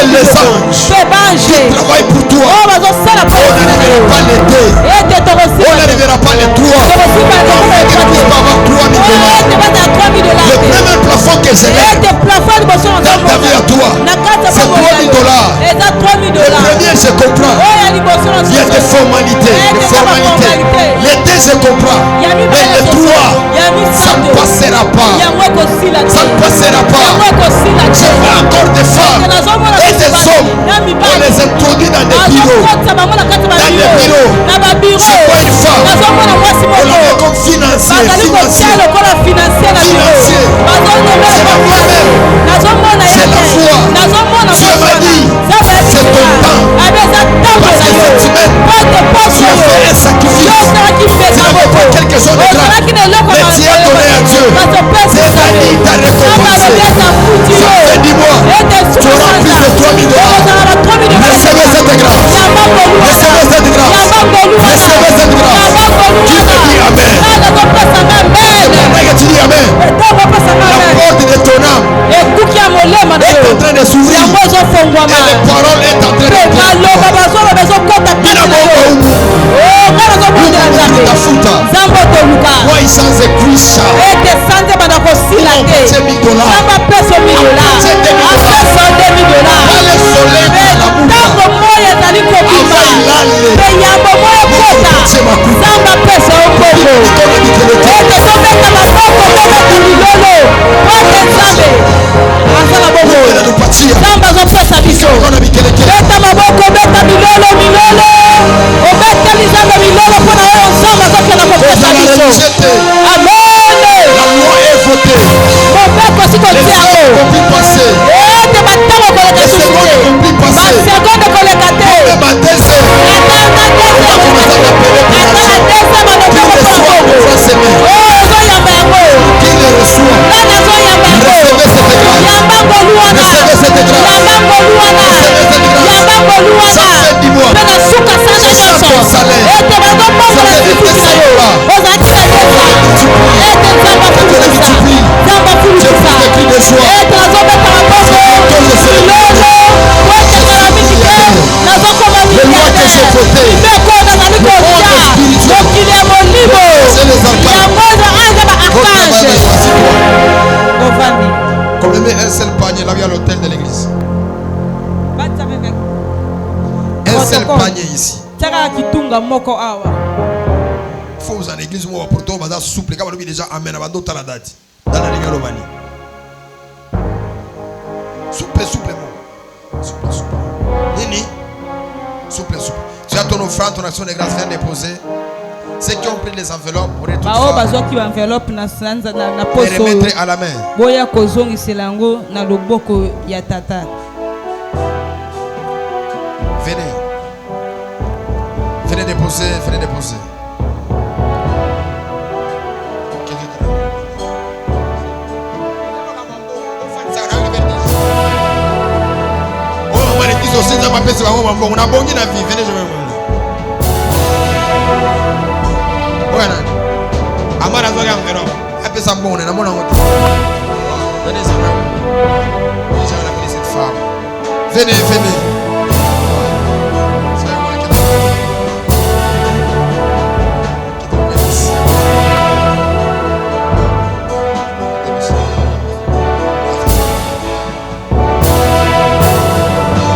les anges qui travaillent pour toi. On n'arrivera pas l'aider. On n'arrivera pas les trois. On ne peut pas avoir $3 000. Le premier plafond que je lève dans ta vie à toi, c'est $3 000. Le premier, je comprends. Il y a des formalités. Les deux, je comprends. Mais les trois, ça ne passera pas. Ça ne passera pas. Je vois encore des femmes et des hommes. On les introduit dans des bureaux. Je vois une femme. On la met comme financier. C'est la voix même. C'est la foi. Dieu m'a dit, c'est ton temps. Parce que cette semaine, tu as fait un sacrifice. Tu n'avais pas quelque chose de grave. Mais tu as donné béni, t'a récompensé. Ça fait 10 mois. Tu auras plus de 3 000 dollars. Recevez cette grâce. Recevez cette grâce. Recevez cette grâce. Qui me dit Amen? Pendant que tu dis Amen, la porte de ton âme est en train de s'ouvrir. Et les paroles est en train de un seul panier là, il y a l'hôtel de l'église. Un seul panier ici. Il faut vous en église, moi, pour toi, vous souple. Quand vous déjà amen, avant d'autres à la date. Dans la Ligue Romani. Souple, souple, moi. Souple, souple. Nini. Souple, souple. Tu as ton offrande, ton action de grâce, viens déposer. Ceux qui ont pris les enveloppes, pour les remettre à la main. Venez. Venez déposer, venez déposer. Oh, on est tous aussi, on a bon la vie. Venez, je vais vous. Bueno, amara zoga envelope. Appelez ça bon, on est dans mon amour. Venez, ça va. J'ai appelé cette femme. Venez, venez.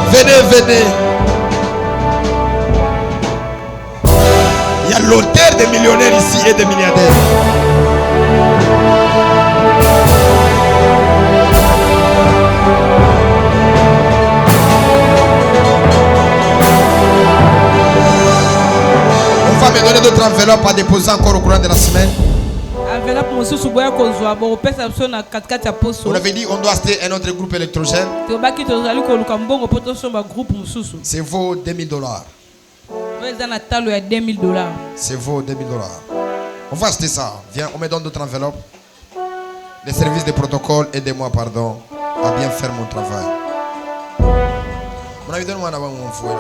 Venez, venez. Il y a l'auteur des millionnaires ici et des milliardaires. On va me donner d'autres enveloppes à déposer encore au courant de la semaine. On avait dit on doit acheter un autre groupe électrogène. C'est vos 2000 dollars. C'est vos 2000 dollars. On va acheter ça. Viens, on me donne d'autres enveloppes. Les services de protocole, aidez-moi, pardon, à bien faire mon travail. On a donné mon fouet là.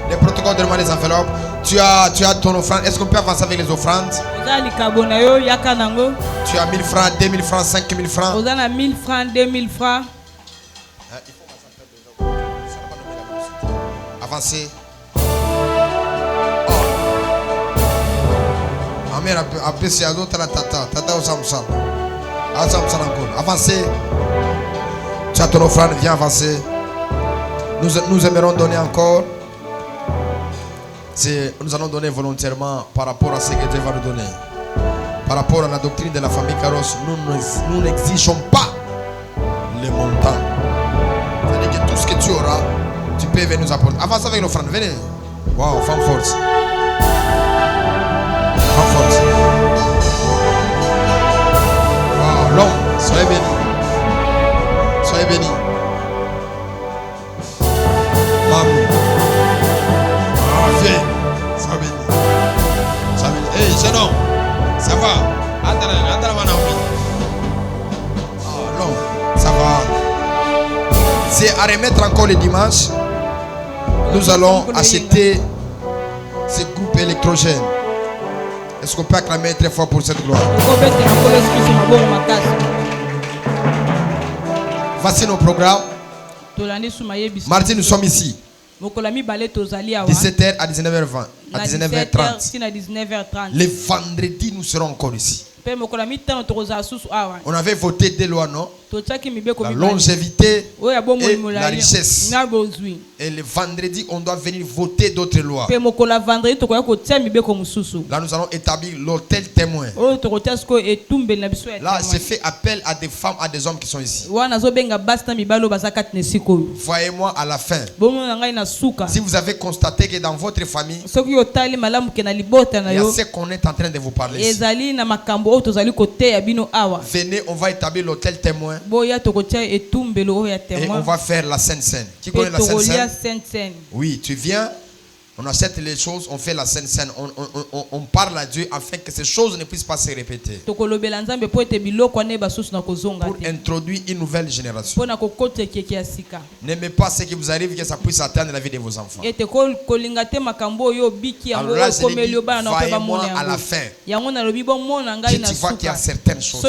Les protocoles, donne-moi les enveloppes. Tu as ton offrande. Est-ce qu'on peut avancer avec les offrandes? Tu as 1000 francs, 2000 francs, 5000 francs. 1000 francs, 2000 francs. Avancez. Oh. Amen. Après, c'est à l'autre la tata. Tata au Samsam. Avancez. Tu as ton offrande, viens avancer. Nous aimerons donner encore. Nous allons donner volontairement par rapport à ce que Dieu va nous donner. Par rapport à la doctrine de la famille Carros, nous n'exigeons pas les montants. C'est-à-dire que tout ce que tu auras, tu peux venir nous apporter. Avance avec l'offrande, venez. Wow, femme force. Femme force. Wow, l'homme, soyez bénis. Soyez bénis. Maman. C'est à remettre encore le dimanche. Nous allons acheter ce groupe électrogène. Est-ce qu'on peut acclamer très fort pour cette gloire? Voici nos programmes. Mardi, nous sommes ici. 17h à 19h20. À 19h30. Le vendredi, nous serons encore ici. On avait voté des lois, non? La longévité et la richesse. Et le vendredi, on doit venir voter d'autres lois. Là, nous allons établir l'hôtel témoin. Là, c'est fait appel à des femmes, à des hommes qui sont ici. Voyez-moi à la fin. Si vous avez constaté que dans votre famille, il y a ce qu'on est en train de vous parler ici. Venez, on va établir l'hôtel témoin. Et on va faire la Sainte Seine. Qui connaît la Sainte Seine? Oui, tu viens, on achète les choses, on fait la Sainte Seine. On parle à Dieu afin que ces choses ne puissent pas se répéter. Pour introduire une nouvelle génération. N'aimez pas ce qui vous arrive, que ça puisse atteindre la vie de vos enfants. Alors là, je dis, voyez-moi à la fin. Que tu vois qu'il y a certaines choses.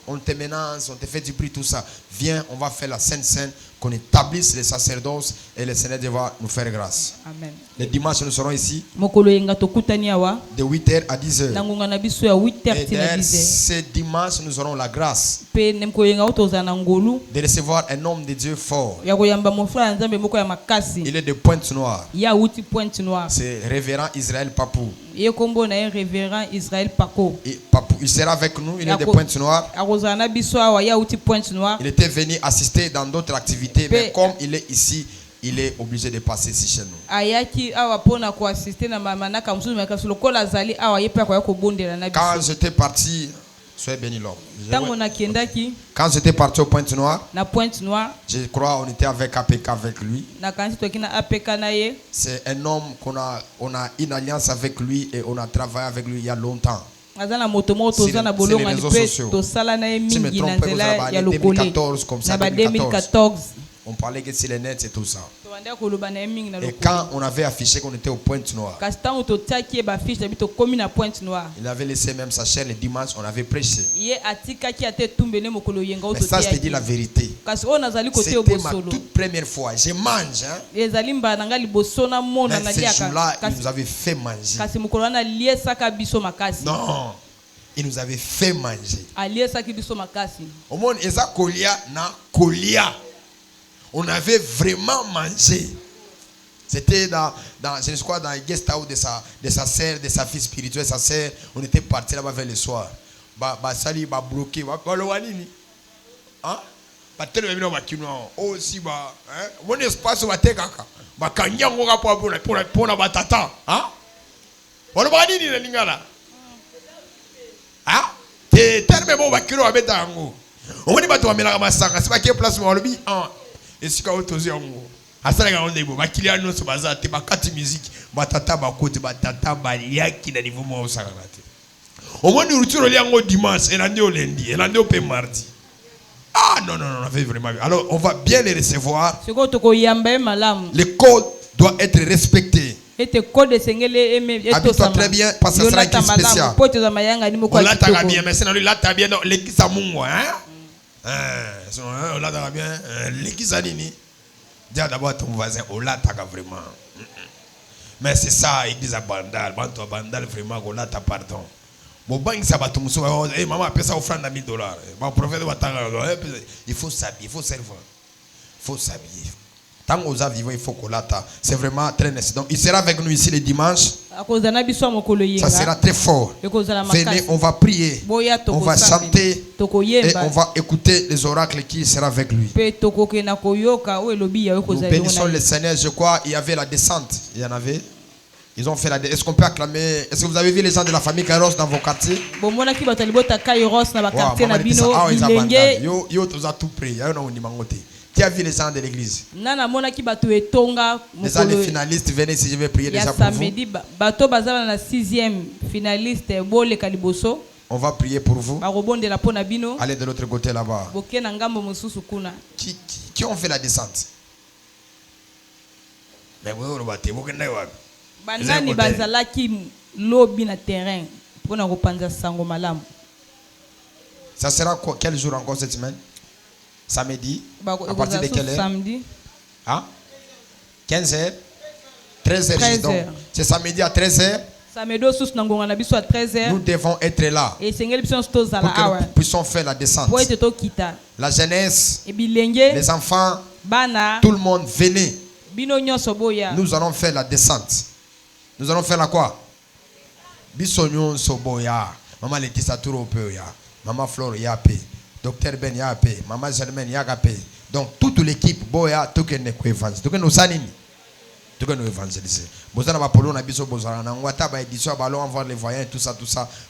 On te menace, on te fait du bruit, tout ça. Viens, on va faire la Sainte Seine, qu'on établisse les sacerdoces et le Seigneur va nous faire grâce. Amen. Le dimanche, nous serons ici de 8h à 10h. Et ce dimanche, nous aurons la grâce de recevoir un homme de Dieu fort. Il est de Pointe-Noire. C'est révérend Israël Papou. Il sera avec nous, il est de Pointe-Noire. Il était venu assister dans d'autres activités, mais comme il est ici, il est obligé de passer ici chez nous. Quand j'étais parti, soyez béni l'homme. Quand j'étais parti au Pointe-Noire, je crois on était avec APK avec lui. C'est un homme on a une alliance avec lui et on a travaillé avec lui il y a longtemps. Sur les réseaux sociaux. Si je me trompe pas, vous avez 2014 comme ça, 2014. On parlait que c'est les nets et tout ça. Et quand on avait affiché qu'on était au Pointe-Noire, il avait laissé même sa chaîne le dimanche, on avait prêché. Mais ça, je te dis la vérité. C'était ma toute première fois. Je mange. Hein? Mais ce jour-là, il nous avait fait manger. Non, il nous avait fait manger. Au monde, on avait vraiment mangé. C'était dans je crois, dans le guest house de sa sœur, de sa fille spirituelle, sa sœur. On était parti là-bas vers le soir. Sali va bloquer. Hein? Aussi, mon espace va te kaka. Kanyango pour la batata. Hein? On va dire ni lingala. Ah? Te terme bon bakiro abeta ngo. On va dire bato amela masanga, c'est pas qui place mo lobi. Et si quand on yango. Asala on debo bakili no so baza te bakati musique, batata bakote batata baliaki na niveau mo osakate. Au moins nous retourner liango dimanche et lundi au lundi, et lundi au mardi. Ah non, on avait vraiment. Alors on va bien les recevoir. Le code doit être respecté. Habite-toi très bien parce que ça sera une spécial. On l'attend bien, mais sinon l'attend bien l'église à Mungo. On l'attend bien l'église à Nini. Dis d'abord à ton voisin, on l'attend vraiment. Mais c'est ça, l'église à Bandal. Banto Bandal vraiment, on l'attend pardon. Bon, ça va tout le monde. Maman, appelle ça offrande à $1000. Mon prophète va il faut s'habiller, il faut servir. Il faut s'habiller. Tant qu'on a vivant, il faut qu'on l'attende. C'est vraiment très nécessaire. Donc, il sera avec nous ici le dimanche. Ça sera très fort. Venez, on va prier. On va chanter. Et on va écouter les oracles qui sera avec lui. Nous bénissons le Seigneur. Je crois il y avait la descente. Il y en avait. Ils ont fait la descente. Est-ce qu'on peut acclamer? Est-ce que vous avez vu les gens de la famille Kairos dans vos quartiers? Wow, yo, tu as tout pris. Qui a vu les gens de l'église? Les gens des finalistes, venez si je vais prier déjà pour vous. On va prier pour vous. bakobondela mpo na bino. Allez de l'autre côté là-bas. Boke na ngambo mosusu kuna. Qui ont fait la descente? Mais vous, Banani bazalaki lobi na terrain pour na kopanza sango malamu. Ça sera quoi, quel jour encore cette semaine? Samedi? À partir de quelle heure? Samedi. Hein? 15h? 13h. C'est samedi à 13h. Nous devons être là pour que nous puissions faire la descente. La jeunesse, les enfants, tout le monde, venez. Nous allons faire la descente. Nous allons faire la quoi? Bisognon soboya. Maman Laetitia Tourope ya. Maman Flore Yapé. Docteur Ben Yapé. Maman Germaine Yagapé. Donc toute l'équipe boya tout que nous évangéliser. Tout que nous sanini. Tout que nous évangéliser. Bozana ba polo na biso bozana na ngwata ba édition ba allons voir les voyants tout ça.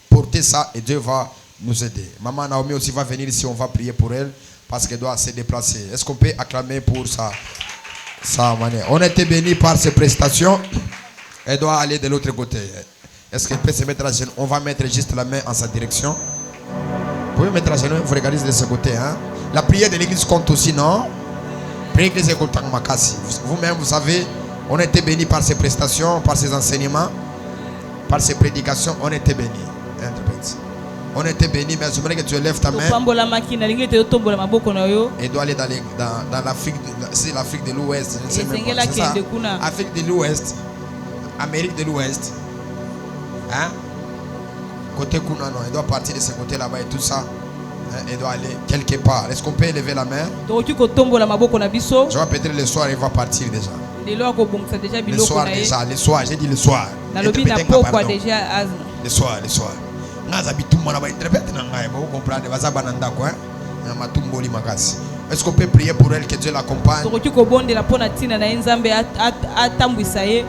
Porter ça et Dieu va nous aider. Maman Naomi aussi va venir ici, on va prier pour elle parce qu'elle doit se déplacer. Est-ce qu'on peut acclamer pour ça? Ça, on a été bénis par ces prestations. Elle doit aller de l'autre côté. Est-ce qu'elle peut se mettre à genoux? On va mettre juste la main en sa direction. Vous pouvez mettre à genoux, vous regardez de ce côté. Hein? La prière de l'église compte aussi, non? Vous-même, vous savez, on a été bénis par ces prestations, par ces enseignements, par ces prédications. On a été bénis. On a été bénis, mais je voudrais que tu lèves ta main. Et doit aller dans l'Afrique, c'est l'Afrique de l'Ouest. Afrique de l'Ouest, Amérique de l'Ouest. Hein? Côté Kuna, non, il doit partir de ce côté là-bas et tout ça. Hein? Il doit aller quelque part. Est-ce qu'on peut lever la main? Je vois peut-être le soir, il va partir déjà. Le soir déjà, le soir, j'ai dit le soir. Le soir. Est-ce qu'on peut prier pour elle, que Dieu l'accompagne?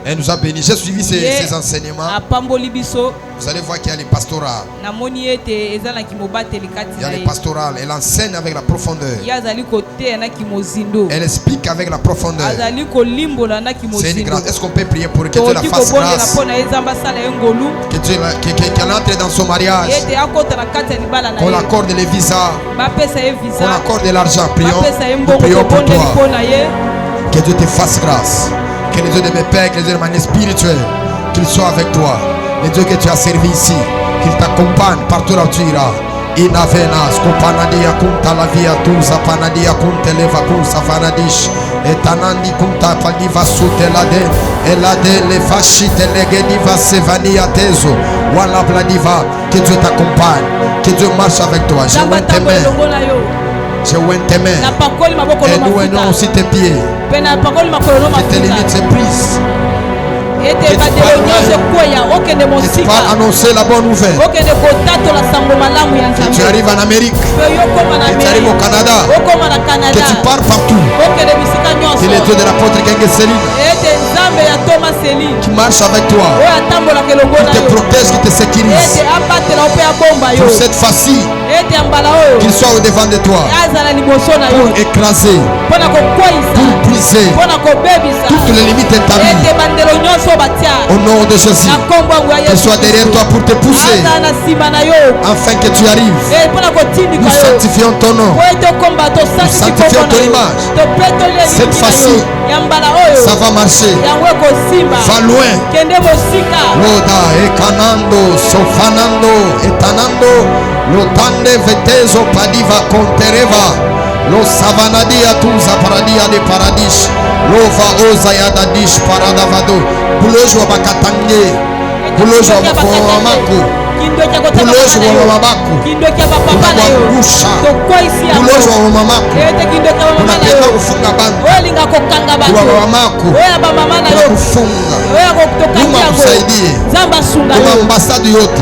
Elle nous a bénis. J'ai suivi ces enseignements. Vous allez voir qu'il y a les pastorales. Il y a les pastorales. Elle enseigne avec la profondeur. Elle explique avec la profondeur. C'est une grâce. Est-ce qu'on peut prier pour que Dieu la fasse grâce? Qu'elle entre dans son mariage. Qu'on accorde les visas. Qu'on accorde l'argent. Nous prions pour toi. Que Dieu te fasse grâce. Que les yeux de mes pères, que les yeux de manière spirituelle, qu'ils soient avec toi. Les dieux que tu as servi ici, qu'ils t'accompagnent partout là où tu iras. Inavenas, Kopanadia Kunta la via Tuza, Panadia Kunte Leva Kunsa Vanadish, et Tanandi Kunta Paniva Sutelade, Elade le Fashite Legediva Sevania Tezo, Walla Bladiva. Que Dieu t'accompagne, que Dieu marche avec toi. Je vois tes mains. Je vois tes mains. Et nous aimons aussi tes pieds. Que tes limites se brisent. Que tu vas annoncer la bonne nouvelle. Que tu arrives en Amérique. Que tu arrives au Canada. Que tu pars partout. Que le Dieu de l'apôtre Gengeseline qui marche avec toi, qui te protège, qui te sécurise. Pour cette fois-ci, qu'il soit au devant de toi pour écraser, pour briser toutes les limites établies. Au nom de Jésus, qu'il soit derrière toi pour te pousser afin que tu arrives. Nous sanctifions ton nom, nous sanctifions ton image. Cette fois-ci, ça va marcher. Va loin. Loda ekanando sofanando etanando lotande vetezo padiva contereva lo savanadia tuza paradia de paradis lova oza yadadish paradavado bulojo bakatange bulojo wamako bulojo wamabako unabangusha bulojo wamamako unapenda kufunga bantu wamamako unakufunga Mungu akusaidie kwa ambasadi yote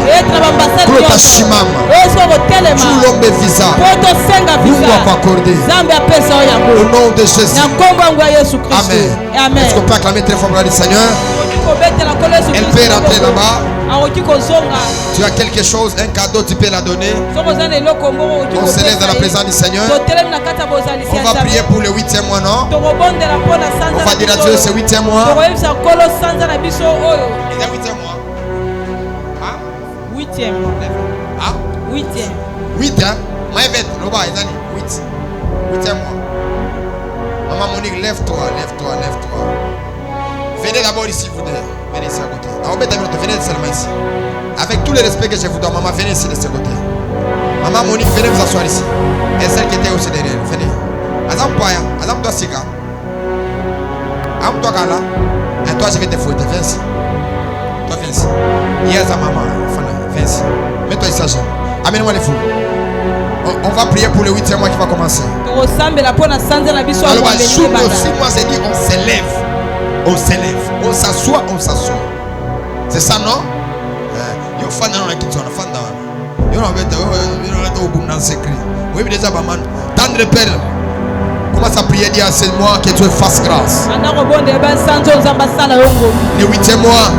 kulota shimama tulombe visa Mungu akuakorde au nom de Jésus. Amen. Est-ce qu'on peut acclamer très fort le Seigneur? Elle peut rentrer là-bas. Tu as quelque chose, un cadeau, tu peux la donner. On se lève dans la présence du Seigneur. On va prier pour le 8e mois, non? On va dire à Dieu ce 8e mois. Il y a 8e mois. 8e. Huitième. 8 hein? Maïvet, Loba, ils ont dit 8. 8e mois. Maman Monique, lève-toi. Venez d'abord ici, vous deux. Venez ici à côté. Venez seulement ici. Avec tout le respect que je vous donne, maman, venez ici de ce côté. Maman Monique, venez vous asseoir ici. Et celle qui était aussi derrière, venez. Azam Poya, Azam toi Sika. Am toi Kala. Et toi, je vais te fouetter. Viens ici. Toi, viens ici. Hier, sa maman, viens ici. Mets-toi ici à genoux. Amène-moi les fous. On va prier pour le 8e mois qui va commencer. Alors, jour de 6 mois, c'est dit on s'élève. On s'élève. On s'assoit, on s'assoit. C'est ça, non? Il y a un fan dans la kitchen. Il y a un secret. Oui, mais déjà, maman. Tendre Père. Commence à prier, dire à ce mois que Dieu fasse grâce. Le 8e mois,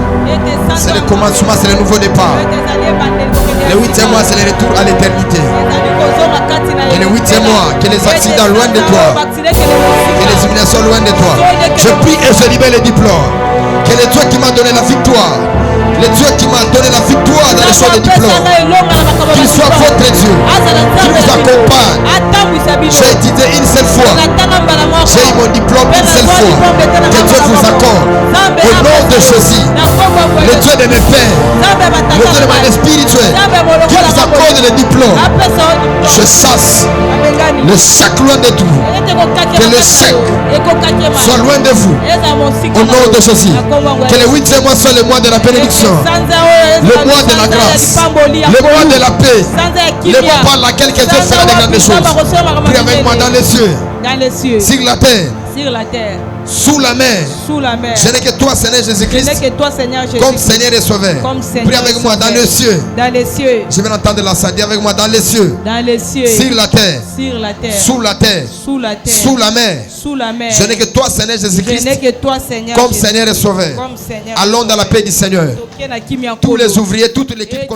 c'est le commencement, c'est le nouveau départ. Le 8e mois, c'est le retour à l'éternité. Et le 8e mois, que les accidents loin de toi, que les humiliations loin de toi. Je prie et je libère les diplômes. Que le Dieu qui m'a donné la victoire, le Dieu qui m'a donné la victoire dans les choix de diplôme, qu'il soit votre Dieu, qu'il vous accompagne. J'ai étudié une seule fois, j'ai eu mon diplôme une seule fois. Que Dieu vous accorde au nom de Jésus, le Dieu de mes pères, le Dieu de mon spirituel, qu'il vous accorde le diplôme. Je chasse le sac loin de vous, que le chèque soit loin de vous, au nom de Jésus. Que le 8e mois soit le mois de la bénédiction, le mois de la grâce, le mois de la paix, le mois par lequel Dieu fera des grandes choses. Prie avec moi dans les cieux, sur la terre, sous la mer. Ce n'est que toi, Seigneur Jésus-Christ, comme Seigneur et Sauveur. Prie avec moi dans les cieux. Je vais entendre la salle. Dis avec moi dans les cieux, sur la terre, sous la terre, sous la mer. Ce n'est que toi, Seigneur Jésus-Christ, comme Seigneur et Sauveur. Allons dans la paix du Seigneur. Tous les ouvriers, toute l'équipe.